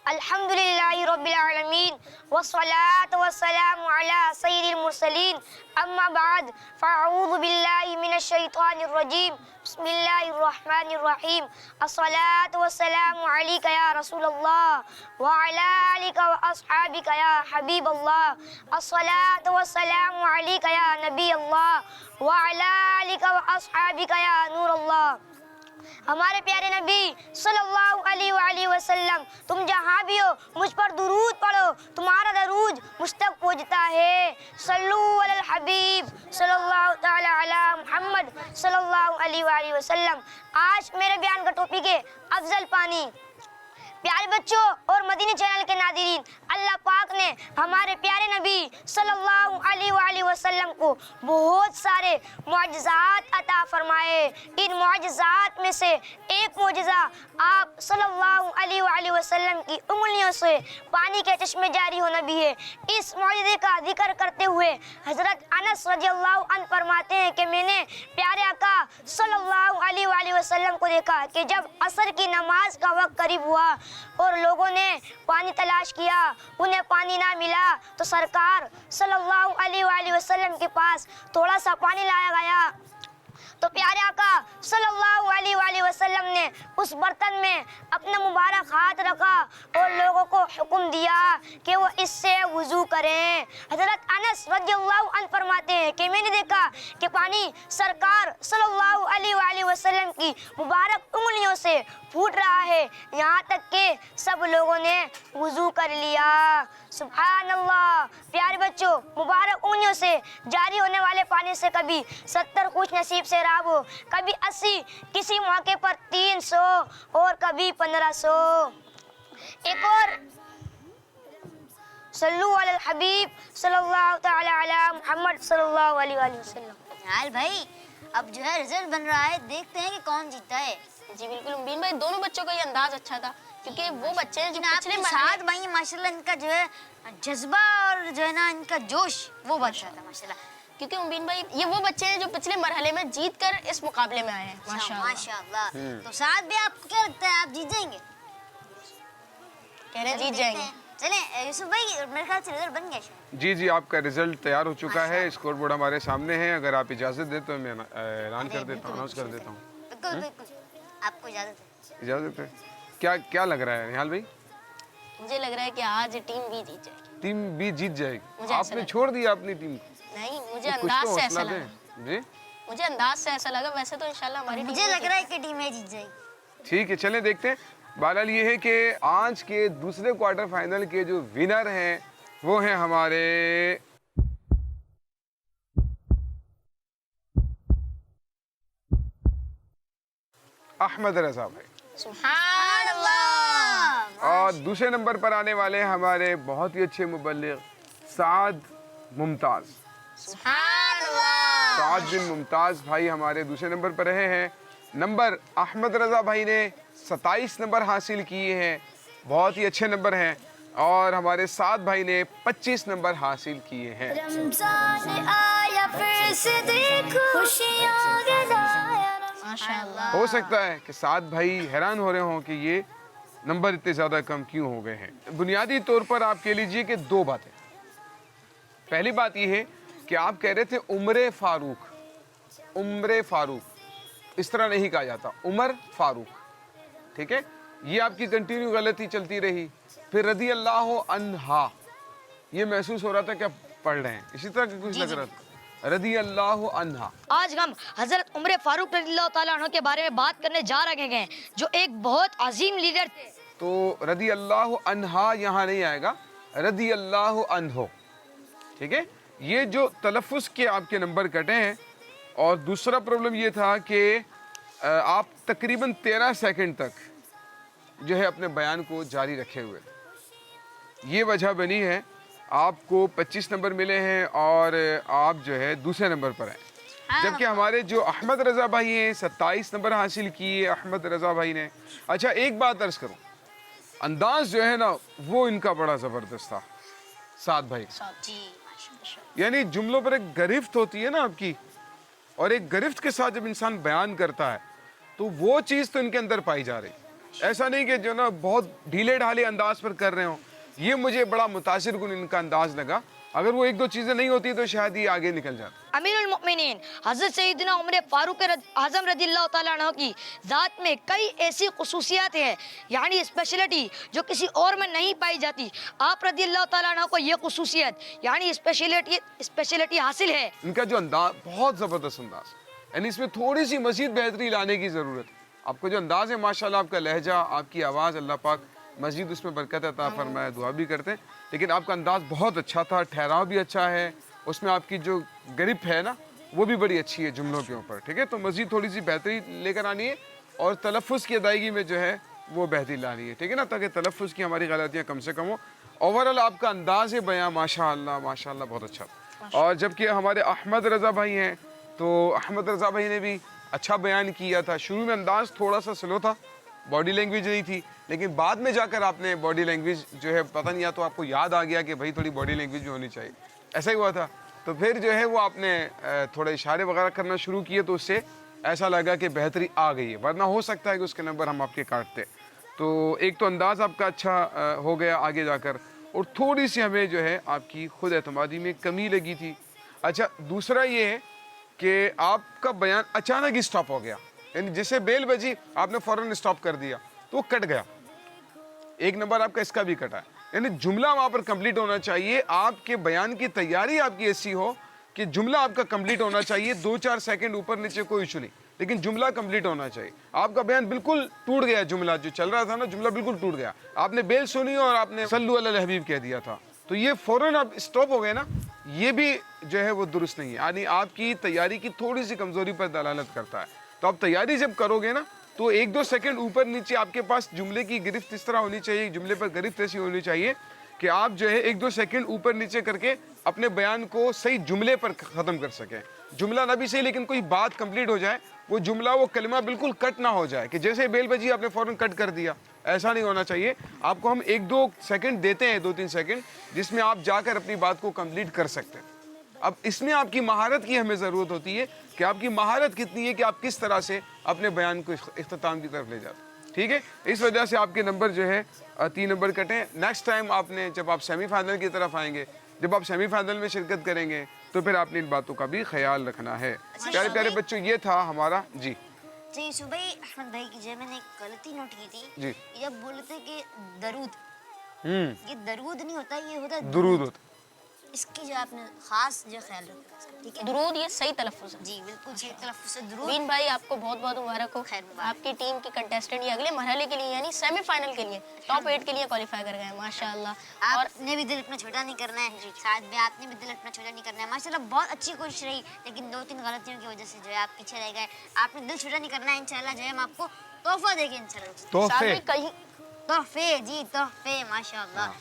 C: अल्हम्दुलिल्लाहि रब्बिल आलमीन वस्सलातु वस्सलामु अला सय्यिदिल मुरसलीन अम्मा बाद फ़अऊज़ु बिल्लाहि मिनश शैतानिर रजीम बिस्मिल्लाहिर रहमानिर रहीम अस्सलातु वस्सलामु अलैका या रसूलल्लाह व अला आलिका व अस्हाबिका या हबीबल्लाह अस्सलातु वस्सलामु अलैका या नबी अल्लाह व अला आलिका व अस्हाबिका या नूरल्लाह। हमारे प्यारे नबी सल्लल्लाहु अलैहि वसल्लम, तुम जहाँ भी हो मुझ पर दुरूद पढ़ो, तुम्हारा दरूद मुझ तक पहुँचता है। सल्लू अलल हबीब सल्लल्लाहु ताला अला मुहम्मद सल्लल्लाहु अलैहि वसल्लम। आज मेरे बयान का टॉपिक है अफजल पानी। प्यारे बच्चों और मदीने चैनल के नाज़रीन, अल्लाह पाक ने हमारे प्यारे नबी सल्लल्लाहु अलैहि वसल्लम को बहुत सारे मुअज्जिज़ात अता फरमाए। इन मुअज्जिज़ात में से एक मुअज्जिज़ा आप सल्लल्लाहु अलैहि वसल्लम की उंगलियों से पानी के चश्मे जारी होना भी है। इस मुअज्जिज़े का जिक्र करते हुए हज़रत अनस रज़ियल्लाहु अन्हु फरमाते हैं कि मैंने प्यारे आका सल्लल्लाहु अलैहि वसल्लम को देखा कि जब असर की नमाज का वक्त करीब हुआ और लोगों ने पानी तलाश किया, उन्हें पानी ना मिला तो सरकार सल्लल्लाहु अलैहि वसल्लम के पास थोड़ा सा पानी लाया गया। तो प्यारे आका सल्लल्लाहु अलैहि वसल्लम ने उस बर्तन में अपना मुबारक हाथ रखा और लोगों को हुक्म दिया कि वो इससे वुज़ू करें। हज़रत अनस रज़ियल्लाहु अन्हु फरमाते हैं कि मैंने देखा कि पानी सरकार सल्लल्लाहु अलैहि वसल्लम की मुबारक उंगलियों से फूट रहा है, यहाँ तक कि सब लोगों ने वुज़ू कर लिया। सुभान अल्लाह। प्यारे बच्चों, मुबारक उंगलियों से जारी होने वाले पानी से कभी 70 खुश नसीब से राब हो, कभी 80, किसी मौके पर 300 और कभी 1500। एक और सल्लू अलल हबीब सल्लल्लाहु ताला अला मुहम्मद सल्लल्लाहु अलैहि वसल्लम।
J: हाल भाई, अब जो है रिजल्ट बन रहा है, देखते हैं कि कौन जीता है।
B: जी बिल्कुल मुबीन भाई, दोनों बच्चों का ये अंदाज अच्छा था क्योंकि वो बच्चे हैं जो पिछले
J: साथ भाई माशाल्लाह इनका जो है जज्बा और जो है ना इनका जोश वो बढ़ रहा था माशाल्लाह।
B: क्योंकि मुबीन भाई ये वो बच्चे हैं जो पिछले मरहले में जीत कर इस मुकाबले में आए हैं।
J: माशाल्लाह। तो साथ भी आपको क्या लगता है, आप जीत जाएंगे?
B: कह रहे हैं जीत जाएंगे।
J: चलें यूसुफ भाई, मेरे ख्याल से रिजल्ट बन गया शायद।
I: जी जी, आपका रिजल्ट तैयार हो चुका है, स्कोर बोर्ड हमारे सामने है। अगर आप इजाज़त दें तो मैं ऐलान कर देता हूँ, अनाउंस कर देता हूँ।
J: बिल्कुल बिल्कुल, आपको इजाज़त है।
I: इजाज़त है। क्या लग रहा है निहाल भाई?
B: मुझे लग रहा है कि आज टीम बी जीत जाएगी।
I: टीम बी जीत जाएगी?
B: मुझे
I: आपने छोड़ दिया अपनी टीम को?
B: नहीं, मुझे
I: तो
B: अंदाज
I: कुछ तो
B: से ऐसा
I: हौसला
B: लगा।
I: दें। जी
B: मुझे अंदाज से ऐसा लगा, वैसे तो इंशाल्लाह हमारी टीम
J: मुझे लग रहा है कि टीम ए जीत जाएगी।
I: ठीक है, चलें देखते हैं। बहरहाल ये है कि आज के दूसरे क्वार्टर फाइनल के जो विनर हैं वो हैं हमारे अहमद रजा भाई।
B: सुभान अल्लाह।
I: और दूसरे नंबर पर आने वाले हमारे बहुत ही अच्छे मुबल्लिग साद मुमताज।
B: सुभान अल्लाह।
I: साद बिन मुमताज भाई हमारे दूसरे नंबर पर रहे हैं। नंबर अहमद रजा भाई ने 27 नंबर हासिल किए हैं, बहुत ही अच्छे नंबर हैं। और हमारे साद भाई ने 25 नंबर हासिल किए हैं।
A: रमजान आया फिर से देखो खुशियाँ गिराया।
B: माशाअल्लाह।
I: हो सकता है कि साद भाई हैरान हो रहे हों कि ये नंबर इतने ज़्यादा कम क्यों हो गए हैं। बुनियादी तौर पर आप कह लीजिए कि दो बातें। पहली बात ये है कि आप कह रहे थे उम्र फारूक। उम्र फारूक इस तरह नहीं कहा जाता, उमर फारूक, ठीक है। ये आपकी कंटिन्यू गलती चलती रही। फिर रदी अल्लाह अन्हा, ये महसूस हो रहा था कि आप पढ़ रहे हैं, इसी तरह का कुछ लग रहा था। रदी अल्लाह अन्हा।
K: आज हम हजरत उमर फारूक रज़ियल्लाहु ताला अन्हु के बारे में बात करने जा रहे हैं, जो एक बहुत अजीम लीडर थे।
I: तो रदी अल्लाह अन्हा यहाँ नहीं आएगा, रदी अल्लाह अन्हो, ठीक है। ये जो तलफ़ुज़ के आपके नंबर कटे हैं। और दूसरा प्रॉब्लम ये था कि आप तकरीबन 13 सेकंड तक जो है अपने बयान को जारी रखे हुए, ये वजह बनी है आपको 25 नंबर मिले हैं और आप जो है दूसरे नंबर पर हैं। जबकि हमारे जो अहमद रज़ा भाई हैं 27 नंबर हासिल किए अहमद रज़ा भाई ने। अच्छा एक बात अर्ज़ करूँ, अंदाज जो है ना वो इनका बड़ा ज़बरदस्त था साद भाई। यानी जुमलों पर एक गिरफ्त होती है ना आपकी, और एक गिरफ्त के साथ जब इंसान बयान करता है तो वो चीज़ तो इनके अंदर पाई जा रही। ایسا نہیں کہ جو نا بہت ڈھیلے ڈھالے انداز پر کر رہے ہوں. یہ مجھے بڑا متاثر کن ان کا انداز لگا. اگر وہ ایک دو چیزیں نہیں ہوتی تو شاید یہ آگے نکل جاتا.
K: امیر المؤمنین حضرت سیدنا عمر فاروق اعظم رضی اللہ تعالیٰ عنہ کی ذات میں کئی ایسی خصوصیات ہیں یعنی اسپیشلٹی جو کسی اور میں نہیں پائی جاتی. آپ رضی اللہ تعالیٰ عنہ کو یہ خصوصیت یعنی اسپیشلٹی حاصل ہے.
I: ان کا جو انداز بہت زبردست انداز, یعنی اس میں تھوڑی سی مزید بہتری لانے کی ضرورت ہے. آپ کا جو انداز ہے ماشاءاللہ, آپ کا لہجہ, آپ کی آواز, اللہ پاک مزید اس میں برکت عطا فرمائے, دعا بھی کرتے ہیں. لیکن آپ کا انداز بہت اچھا تھا, ٹھہراؤ بھی اچھا ہے, اس میں آپ کی جو گرپ ہے نا وہ بھی بڑی اچھی ہے جملوں کے اوپر. ٹھیک ہے, تو مزید تھوڑی سی بہتری لے کر آنی ہے اور تلفظ کی ادائیگی میں جو ہے وہ بہتری لانی ہے. ٹھیک ہے نا, تاکہ تلفظ کی ہماری غلطیاں کم سے کم ہو. اوورآل آپ کا انداز بیاں ماشاءاللہ بہت اچھا تھا. اور جبکہ ہمارے احمد رضا بھائی ہیں, تو احمد رضا بھائی نے بھی اچھا بیان کیا تھا. شروع میں انداز تھوڑا سا سلو تھا, باڈی لینگویج نہیں تھی, لیکن بعد میں جا کر آپ نے باڈی لینگویج جو ہے پتہ نہیں, یا تو آپ کو یاد آ گیا کہ بھائی تھوڑی باڈی لینگویج بھی ہونی چاہیے, ایسا ہی ہوا تھا. تو پھر جو ہے وہ آپ نے تھوڑے اشارے وغیرہ کرنا شروع کیے, تو اس سے ایسا لگا کہ بہتری آ گئی ہے, ورنہ ہو سکتا ہے کہ اس کے نمبر ہم آپ کے کاٹتے. تو ایک تو انداز آپ کا اچھا ہو گیا آگے جا کر, اور تھوڑی سی ہمیں جو ہے آپ کی خود اعتمادی میں کمی لگی تھی. اچھا, دوسرا یہ ہے کہ آپ کا بیان اچانک ہی سٹاپ ہو گیا, یعنی جیسے بیل بجی آپ نے فوراً سٹاپ کر دیا تو وہ کٹ گیا. ایک نمبر آپ کا اس کا بھی کٹا ہے. یعنی جملہ وہاں پر کمپلیٹ ہونا چاہیے. آپ کے بیان کی تیاری آپ کی ایسی ہو کہ جملہ آپ کا کمپلیٹ ہونا چاہیے. 2-4 سیکنڈ اوپر نیچے کوئی ایشو نہیں, لیکن جملہ کمپلیٹ ہونا چاہیے. آپ کا بیان بالکل ٹوٹ گیا, جملہ جو چل رہا تھا نا جملہ بالکل ٹوٹ گیا. آپ نے بیل سنی اور آپ نے صلو علی الحبیب کہہ دیا تھا, تو یہ فوراً آپ اسٹاپ ہو گئے نا, یہ بھی جو ہے وہ درست نہیں ہے. یعنی آپ کی تیاری کی تھوڑی سی کمزوری پر دلالت کرتا ہے. تو آپ تیاری جب کرو گے نا تو 1-2 سیکنڈ اوپر نیچے آپ کے پاس جملے کی گرفت اس طرح ہونی چاہیے, جملے پر گرفت ایسی ہونی چاہیے کہ آپ جو ہے 1-2 سیکنڈ اوپر نیچے کر کے اپنے بیان کو صحیح جملے پر ختم کر سکیں. جملہ نہ بھی صحیح لیکن کوئی بات کمپلیٹ ہو جائے, وہ جملہ وہ کلمہ بالکل کٹ نہ ہو جائے کہ جیسے بیل بجی آپ نے فوراً کٹ کر دیا. ایسا نہیں ہونا چاہیے. آپ کو ہم 1-2 سیکنڈ دیتے ہیں, 2-3 سیکنڈ, جس میں آپ جا کر اپنی بات کو کمپلیٹ کر سکتے ہیں. اب اس میں آپ کی مہارت کی ہمیں ضرورت ہوتی ہے کہ آپ کی مہارت کتنی ہے کہ آپ کس طرح سے اپنے بیان کو اختتام کی طرف لے جاتے ہیں. ٹھیک ہے, اس وجہ سے آپ کے نمبر جو ہے 3 نمبر کٹیں. نیکسٹ ٹائم آپ نے جب آپ سیمی فائنل کی طرف آئیں گے, جب آپ سیمی فائنل میں شرکت کریں گے, تو پھر آپ نے ان باتوں کا بھی خیال رکھنا ہے. پیارے پیارے بچوں, یہ تھا ہمارا. جی
J: صبح احمد بھائی کی جو ہے میں نے ایک غلطی نوٹ کی تھی.
I: جی,
J: جب بولتے کہ درود, یہ درود نہیں ہوتا, یہ ہوتا ہے
I: درود ہوتا.
J: اس کی جو آپ نے خاص جو خیال رکھا, ٹھیک ہے.
B: درود یہ صحیح تلفظ ہے.
J: جی بالکل صحیح تلفظ ہے درود.
B: بین بھائی آپ کو بہت بہت مبارک ہو. آپ کی ٹیم کی کنٹیسٹنٹ یہ اگلے مرحلے کے لیے یعنی سیمی فائنل کے لیے ٹاپ 8 کے لیے کوالیفائی کر گئے ہیں ماشاءاللہ.
J: آپ نے بھی دل اپنا چھوٹا نہیں کرنا ہے, ساتھ میں آپ نے بھی دل اپنا چھوٹا نہیں کرنا ہے. ماشاءاللہ بہت اچھی کوشش رہی, لیکن 2-3 غلطیوں کی وجہ سے جو ہے آپ پیچھے رہ گئے. آپ نے دل چھوٹا نہیں کرنا ہے. انشاءاللہ جو ہے ہم آپ کو تحفہ دیں گے انشاءاللہ. تحفے, جی تحفے ماشاءاللہ.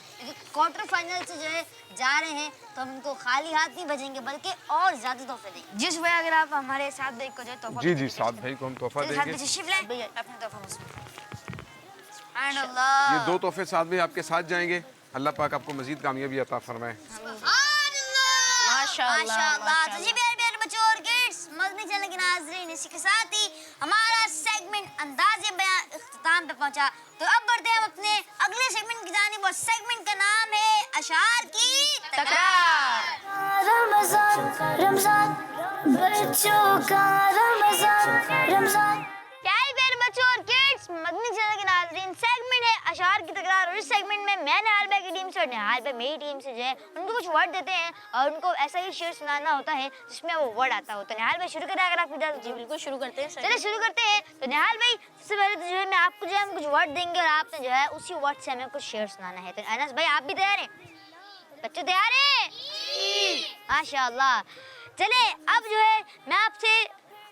J: کوارٹر فائنل سے جو ہے جا رہے ہیں تو ہم ان کو خالی ہاتھ نہیں بھیجیں گے, بلکہ اور زیادہ تحفے دیں گے. جس وجہ اگر آپ ہمارے ساتھ بھائی کو جو ہے تحفہ,
I: جی ساتھ بھائی کو ہم تحفہ دیں گے.
J: تشریف لائیں اپنے تحفہ. سبحان
I: یہ
J: اللہ.
I: 2 تحفے ساتھ بھائی آپ کے ساتھ جائیں گے. اللہ پاک آپ کو مزید کامیابی عطا فرمائے.
J: ماشاءاللہ. تو جی پیارے پیارے بچوں اور کڈس, مدنی چینل کے ناظرین, اسی کے ساتھ ہی ہمارا سیگمنٹ انداز بیان اختتام پہ پہنچا. تو اب بڑھتے ہیں ہم اپنے اگلے سیگمنٹ کی جانب, اور سیگمنٹ کا نام ہے اشعار کی تکرار.
A: رمضان رمضان بچوں کا رمضان رمضان.
C: پیارے پیارے بچوں اور کڈس, مدنی چینل کے ناظرین, سیگمنٹ ہے اشعار کی تکرار. اور اس سیگمنٹ میں نہال بھائی کی ٹیم سے اور نہال بھائی میری ٹیم سے جو ہے ان کو کچھ ورڈ دیتے ہیں, اور ان کو ایسا ہی شعر سنانا ہوتا ہے جس میں وہ ورڈ آتا ہوتا ہے. نہال بھائی شروع کریں اگر آپ اجازت.
B: جی بالکل شروع کرتے ہیں.
C: چلے شروع کرتے ہیں. تو نہال بھائی سب سے پہلے تو جو ہے میں آپ کو جو ہے کچھ ورڈ دیں گے, اور آپ نے جو ہے اسی ورڈ سے ہمیں کچھ شعر سنانا ہے. تو انس بھائی آپ بھی تیار ہیں؟ بچے تیار ہیں؟ ماشاءاللہ. چلے اب جو ہے میں آپ سے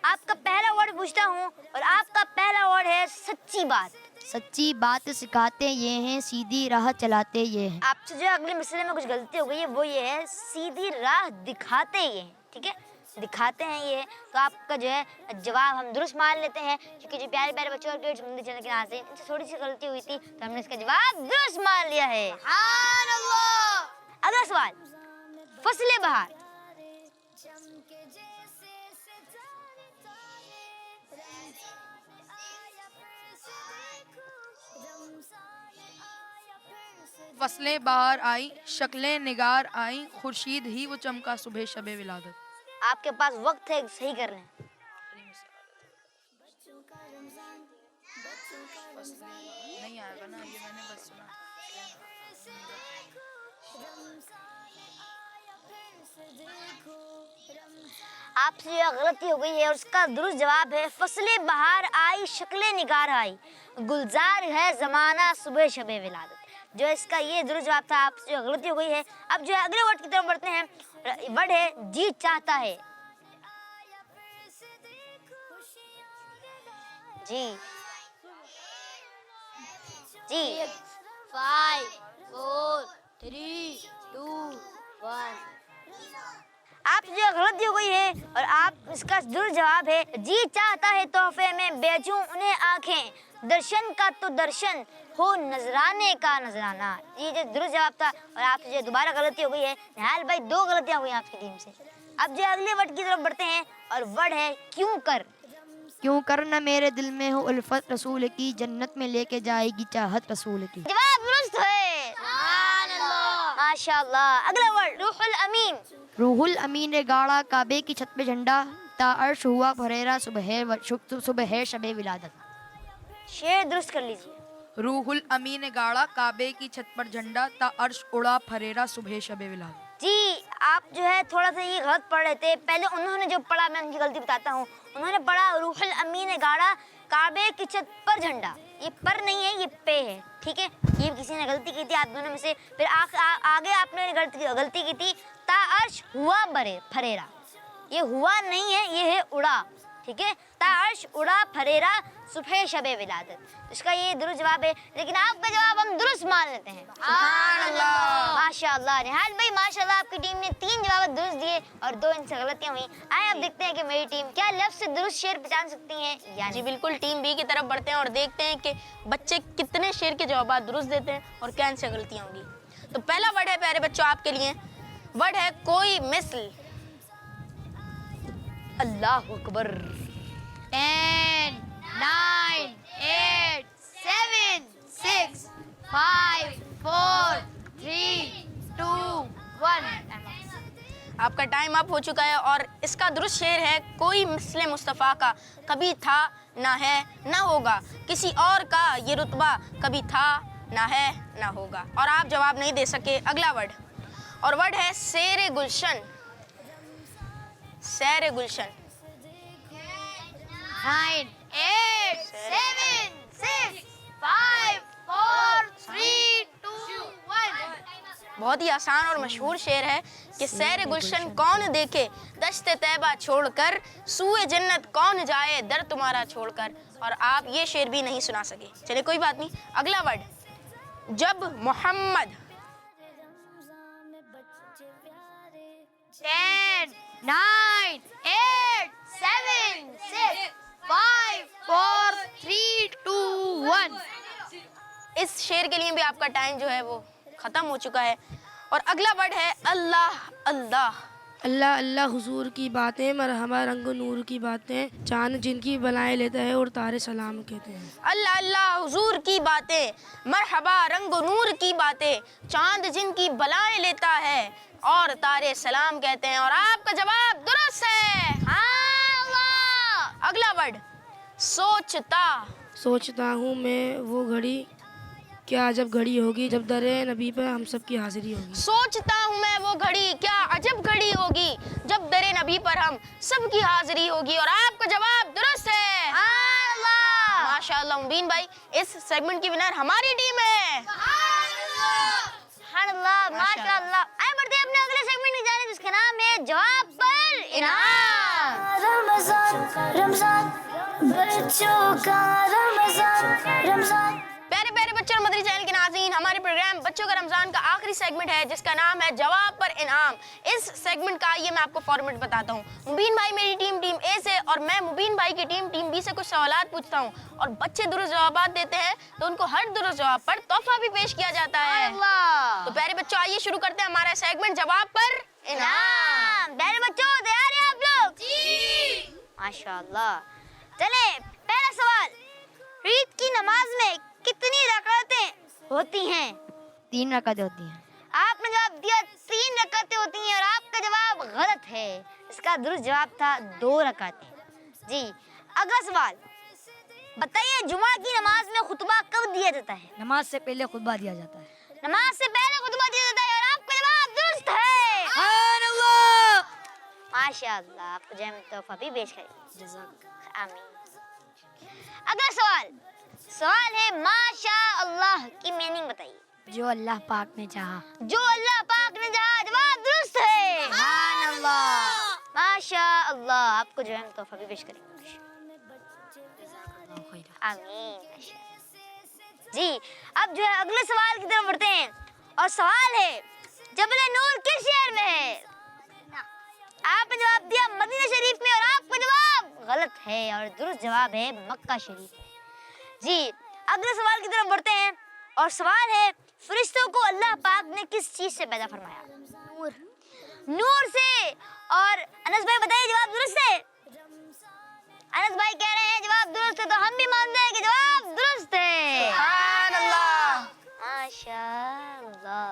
C: آپ کا پہلا ورڈ پوچھتا ہوں, اور آپ کا پہلا ورڈ ہے سچی بات.
H: سچی بات سکھاتے یہ ہیں, سیدھی راہ چلاتے یہ ہیں.
C: آپ سے جو اگلے مسئلے میں کچھ غلطی ہو گئی ہے, وہ یہ ہے سیدھی راہ دکھاتے یہ ہیں. ٹھیک ہے, دکھاتے ہیں یہ, تو آپ کا جو ہے جواب ہم درست مان لیتے ہیں, کیونکہ جو پیارے پیارے بچوں اور کڈس مدنی چینل کے ناظرین, ان سے تھوڑی سی غلطی ہوئی تھی, تو ہم نے اس کا جواب درست مان لیا ہے.
J: سبحان اللہ.
C: اگلا سوال, فصل بہار.
E: फसलें बाहर आई, शक्लें निगार आई, खुर्शीद ही वो चमका सुबह शबे विलादत।
C: आपके पास वक्त है सही कर लें।
E: नहीं आएगा ना, ये मैंने बस सुना।
C: आपसे यह गलती हो गई है और उसका दुरुस्त जवाब है फसलें बहार आई, शक्लें निगार आई, गुलजार है ज़माना सुबह शबे विलादत। जो इसका ये दुरुस्त जवाब था, आपसे जो गलती हो गई है। अब जो है अगले वर्ड की तरफ बढ़ते हैं। वर्ड है जी चाहता है। जी जी
H: 5 4 3 2 1।
C: आप जो गलती हो गई है और आप इसका दुरुस्त जवाब है जी चाहता है तोहफे में बेचूं उन्हें आंखें, दर्शन का तो दर्शन हो नजराने का नजराना। ये जो दुरुस्त जवाब था और आपसे जो दोबारा गलती हो गई है। निहाल भाई 2 गलतियां हुई आपकी टीम से। अब जो अगले वर्ड की तरफ बढ़ते हैं और वर्ड है क्यों कर।
H: क्यों कर न मेरे दिल में हो उल्फत रसूल की, जन्नत में लेके जाएगी चाहत रसूल की।
C: जवाब दुरुस्त है, माशाअल्लाह। अगला वर्ड रूहुल अमीन।
H: रूहुल अमीन ने गाड़ा काबे की छत पे झंडा, ता अर्श हुआ फरेरा सुबह शबे विलादत।
C: शेर दुरुस्त कर लीजिए।
E: रूहुल अमीन ने गाड़ा काबे की छत पर झंडा, ता अर्श उड़ा फरेरा सुबह शबे विलादत।
C: जी आप जो है थोड़ा सा ये गलत पढ़ रहे थे। पहले उन्होंने जो पढ़ा, मैं उनकी गलती बताता हूँ। उन्होंने पढ़ा रूहुल अमीन ने गाड़ा काबे की छत पर झंडा। ये पर नहीं है, ये पे है, ठीक है। ये किसी ने गलती की थी आप दोनों में से। फिर आगे आपने गलती की थी ता अर्श हुआ फरेरा। ये हुआ नहीं है, ये है उड़ा, ठीक है। ता अर्श उड़ा फरेरा सुबह शबे विलादत। इसका ये दुरुस्त जवाब है, लेकिन आपका जवाब हम दुरुस्त मान लेते हैं। माशाअल्लाह। निहाल भाई माशाअल्लाह, आपकी टीम ने 3 जवाब दुरुस्त दिए और 2 इनसे गलतियां हुई। आए अब देखते हैं कि मेरी टीम क्या लफ्ज़ से दुरुस्त शेर पहचान सकती है या
B: जी बिल्कुल। टीम बी की तरफ बढ़ते हैं और देखते हैं कि बच्चे कितने शेर के जवाब दुरुस्त देते हैं और क्या इनसे गलतियां होंगी। तो पहला वर्ड है प्यारे बच्चों आपके लिए, वर्ड है कोई मिसल। अल्लाह अकबर।
H: 10 9 8 7 6 5 4 3 2 1।
B: आपका टाइम अप हो चुका है और इसका दुरुस्त शेर है कोई मिस्ले मुस्तफ़ा का कभी था ना है ना होगा, किसी और का ये रुतबा कभी था ना है ना होगा। और आप जवाब नहीं दे सके। अगला वर्ड और वर्ड है शेर गुलशन। शेर गुलशन।
H: 9 8 7 6 5 4 3 2 1।
B: बहुत ही आसान और मशहूर शेर है कि सैर गुलशन कौन देखे दश्त तैबा छोड़कर, सूए जन्नत कौन जाए दर तुम्हारा छोड़कर। और आप ये शेर भी नहीं सुना सके। चलिए कोई बात नहीं। अगला वर्ड जब मोहम्मद।
H: 10 9 8 7 6 5 4 3 2 1।
B: इस शेर के लिए भी आपका टाइम जो है वो ख़त्म हो चुका है। और अगला वर्ड है अल्लाह अल्लाह।
L: अल्लाह अल्लाह हुजूर की बातें, मरहबा रंग नूर की बातें, चांद जिनकी बलाएं लेता है और तारे सलाम कहते हैं।
B: अल्लाह अल्लाह हुजूर की बातें, मरहबा रंग नूर की बातें, चांद जिनकी बलाएं लेता है और तारे सलाम कहते हैं। और आपका जवाब दुरुस्त है। अगला वर्ड सोचता।
L: सोचता हूँ मैं वो घड़ी, क्या अजब घड़ी होगी जब दरे नबी पर हम सब की हाजिरी होगी।
B: सोचता हूँ मैं वो घड़ी, क्या अजब घड़ी होगी जब दरे नबी पर हम सब की हाजिरी होगी। और आपका जवाब दुरुस्त है। माशाअल्लाह मुबीन भाई, इस सेगमेंट की विनर हमारी टीम है।
C: माशाअल्लाह। आइए बढ़ते हैं अपने अगले सेगमेंट की जानिब, जिसका नाम है जवाब पर इनाम।
A: रमजान रमजान बच्चों का रमजान रमजान।
B: प्यारे प्यारे बच्चों और मदरी चैनल के नाज़रीन, हमारे प्रोग्राम बच्चों का रमज़ान का आखिरी सेगमेंट है जिसका नाम है जवाब पर इनाम। इस सेगमेंट का आइए मैं आपको फॉर्मेट बताता हूँ। मुबीन भाई मेरी टीम टीम ए से और मैं मुबीन भाई की टीम बी से कुछ सवालात पूछता हूँ और बच्चे दुरुस्त जवाब देते हैं तो उनको हर दुरुस्त जवाब पर तोहफा भी पेश किया जाता है। तो प्यारे बच्चों आइए शुरू करते हैं हमारा सेगमेंट जवाब पर इनाम।
C: प्यारे बच्चों तैयार हैं आप लोग? जी माशाअल्लाह। चले पहला सवाल, ईद की नमाज में कितनी रकातें होती हैं?
H: 3 रकातें होती हैं।
C: आपने जवाब दिया 3 रकातें होती हैं और आपका जवाब गलत है। इसका दुरुस्त जवाब था 2 रकातें। जी, अगला सवाल बताइए, जुमा की नमाज में खुतबा कब दिया जाता है?
K: नमाज से पहले खुतबा दिया जाता है।
C: नमाज से पहले खुतबा दिया जाता है और आपका जवाब दुरुस्त है। माशाअल्लाह, आपको जय तोहफा भी पेश करें। आमीन। अगला सवाल है माशाअल्लाह की मीनिंग बताइए।
H: जो अल्लाह पाक ने चाहा।
C: जो अल्लाह पाक ने चाहा, जवाब दुरुस्त है। माशाअल्लाह, आपको जो है तोहफा भी पेश करेंगे। आमीन। जी, अब जो है अगले सवाल की तरफ बढ़ते हैं और सवाल है जबल नूर किस शहर में है? आपने जवाब दिया मदीना शरीफ में और आपका जवाब गलत है और दुरुस्त जवाब है मक्का शरीफ में। जी, अगले सवाल की तरफ बढ़ते हैं और सवाल है फरिश्तों को अल्लाह पाक ने किस चीज से पैदा फरमाया? नूर से। और अनस भाई बताइए जवाब दुरुस्त है? अनस भाई कह रहे हैं जवाब दुरुस्त है, तो हम भी मानते हैं कि जवाब दुरुस्त है। सुभान अल्लाह, माशाअल्लाह,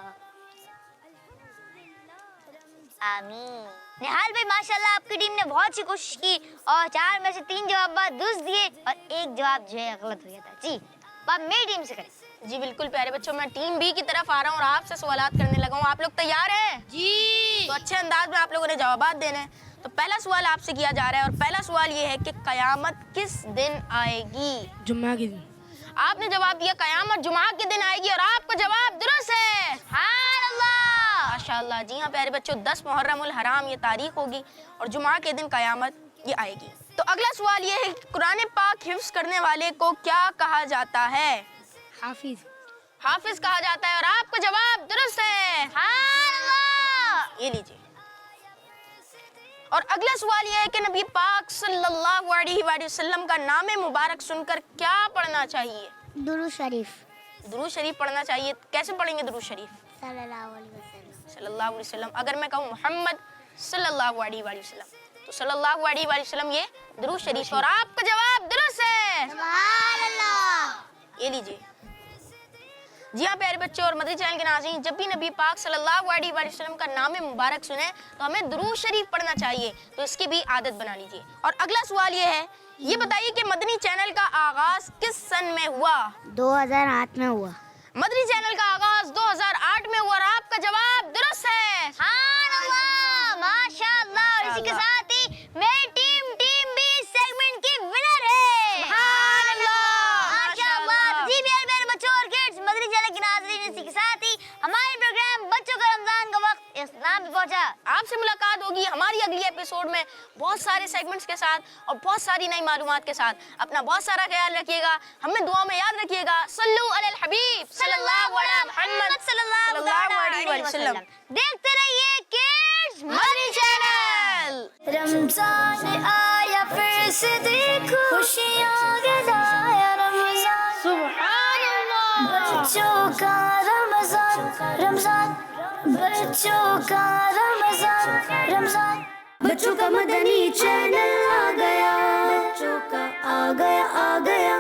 C: आमीन। निहाल भाई माशाअल्लाह, आपकी टीम ने बहुत सी कोशिश की और 4 में से 3 जवाब दुरुस्त दिए और 1 जवाब जो है गलत हो गया था। जी, अब मेरी टीम से करें।
B: जी बिल्कुल प्यारे बच्चों, मैं टीम बी की तरफ आ रहा हूँ और आपसे सवालात करने लगा हूँ। आप लोग तैयार हैं?
K: जी।
B: तो अच्छे अंदाज में आप लोगों ने जवाबात देने हैं। तो पहला सवाल आपसे किया जा रहा है और पहला सवाल ये है कि कयामत किस दिन आएगी?
L: जुम्मा के दिन।
B: आपने जवाब दिया कयामत जुमा के दिन आएगी और आपका जवाब दुरुस्त है। सुभान अल्लाह, माशाअल्लाह। जी हाँ प्यारे बच्चों, 10 मुहर्रमुल हराम ये तारीख होगी और जुमा के दिन कयामत ये आएगी। तो अगला सवाल ये है कि कुरान पाक हिफ्ज करने वाले को क्या कहा जाता है?
L: हाफिज।
B: हाफिज कहा जाता है और आपका जवाब दुरुस्त है। ये लीजिए। और अगला सवाल ये है कि नबी पाक सल्लल्लाहु अलैहि वसल्लम का नाम मुबारक सुनकर क्या पढ़ना चाहिए?
C: दुरूद शरीफ।
B: दुरूद शरीफ पढ़ना चाहिए। कैसे पढ़ेंगे दुरूद शरीफ?
C: सल्लल्लाहु अलैहि वसल्लम।
B: सल्लल्लाहु अलैहि वसल्लम। अगर मैं कहूँ मोहम्मद सल्लल्लाहु अलैहि वसल्लम तो सल्लल्लाहु अलैहि वसल्लम ये दुरूद शरीफ और आपका जवाब दुरुस्त है।
C: सुभान अल्लाह।
B: ये लीजिए। जी हाँ प्यारे बच्चों और मदरी चैनल के नाज़रीन, जब भी नबी पाक सल्लल्लाहु अलैहि वसल्लम का नाम मुबारक सुने तो हमें दुरूद शरीफ पढ़ना चाहिए, तो इसकी भी आदत बना लीजिए। और अगला सवाल ये है, ये बताइए कि मदनी चैनल का आगाज किस सन में हुआ?
C: 2008 में हुआ।
B: मदनी चैनल का आगाज 2008 में हुआ और आपका जवाब दुरुस्त है।
C: सुभान अल्लाह, माशाअल्लाह। और इसी के साथ ही मेरी टीम भी सेगमेंट की विनर है।
B: सुभान अल्लाह,
C: माशाअल्लाह। जी मेरे बच्चों और किड्स, मदनी चैनल के नाज़रीन, इसी के साथ ही हमारे प्रोग्राम बच्चों का रमजान का वक्त इस नाम पे पहुंचा।
B: आपसे मुलाकात होगी हमारी अगली एपिसोड में बहुत सारे सेगमेंट्स के साथ और बहुत सारी नई मालूमात के साथ। अपना बहुत सारा ख्याल रखिएगा, हमें दुआ में याद रखिएगा। सल्लु अलल हबीब सल्लल्लाहु अलैहि मुहम्मद सल्लल्लाहु अलैहि वसल्लम।
C: देखते रहिए किड्स
B: मदनी चैनल।
A: रमजान आया फिर से देखो, खुशियाँ गिराया रमजान। सुभान अल्लाह। बच्चों का रमजान रमजान, बच्चों का रमजान रमजान, बच्चों का मदनी चैनल आ गया, बच्चों का आ गया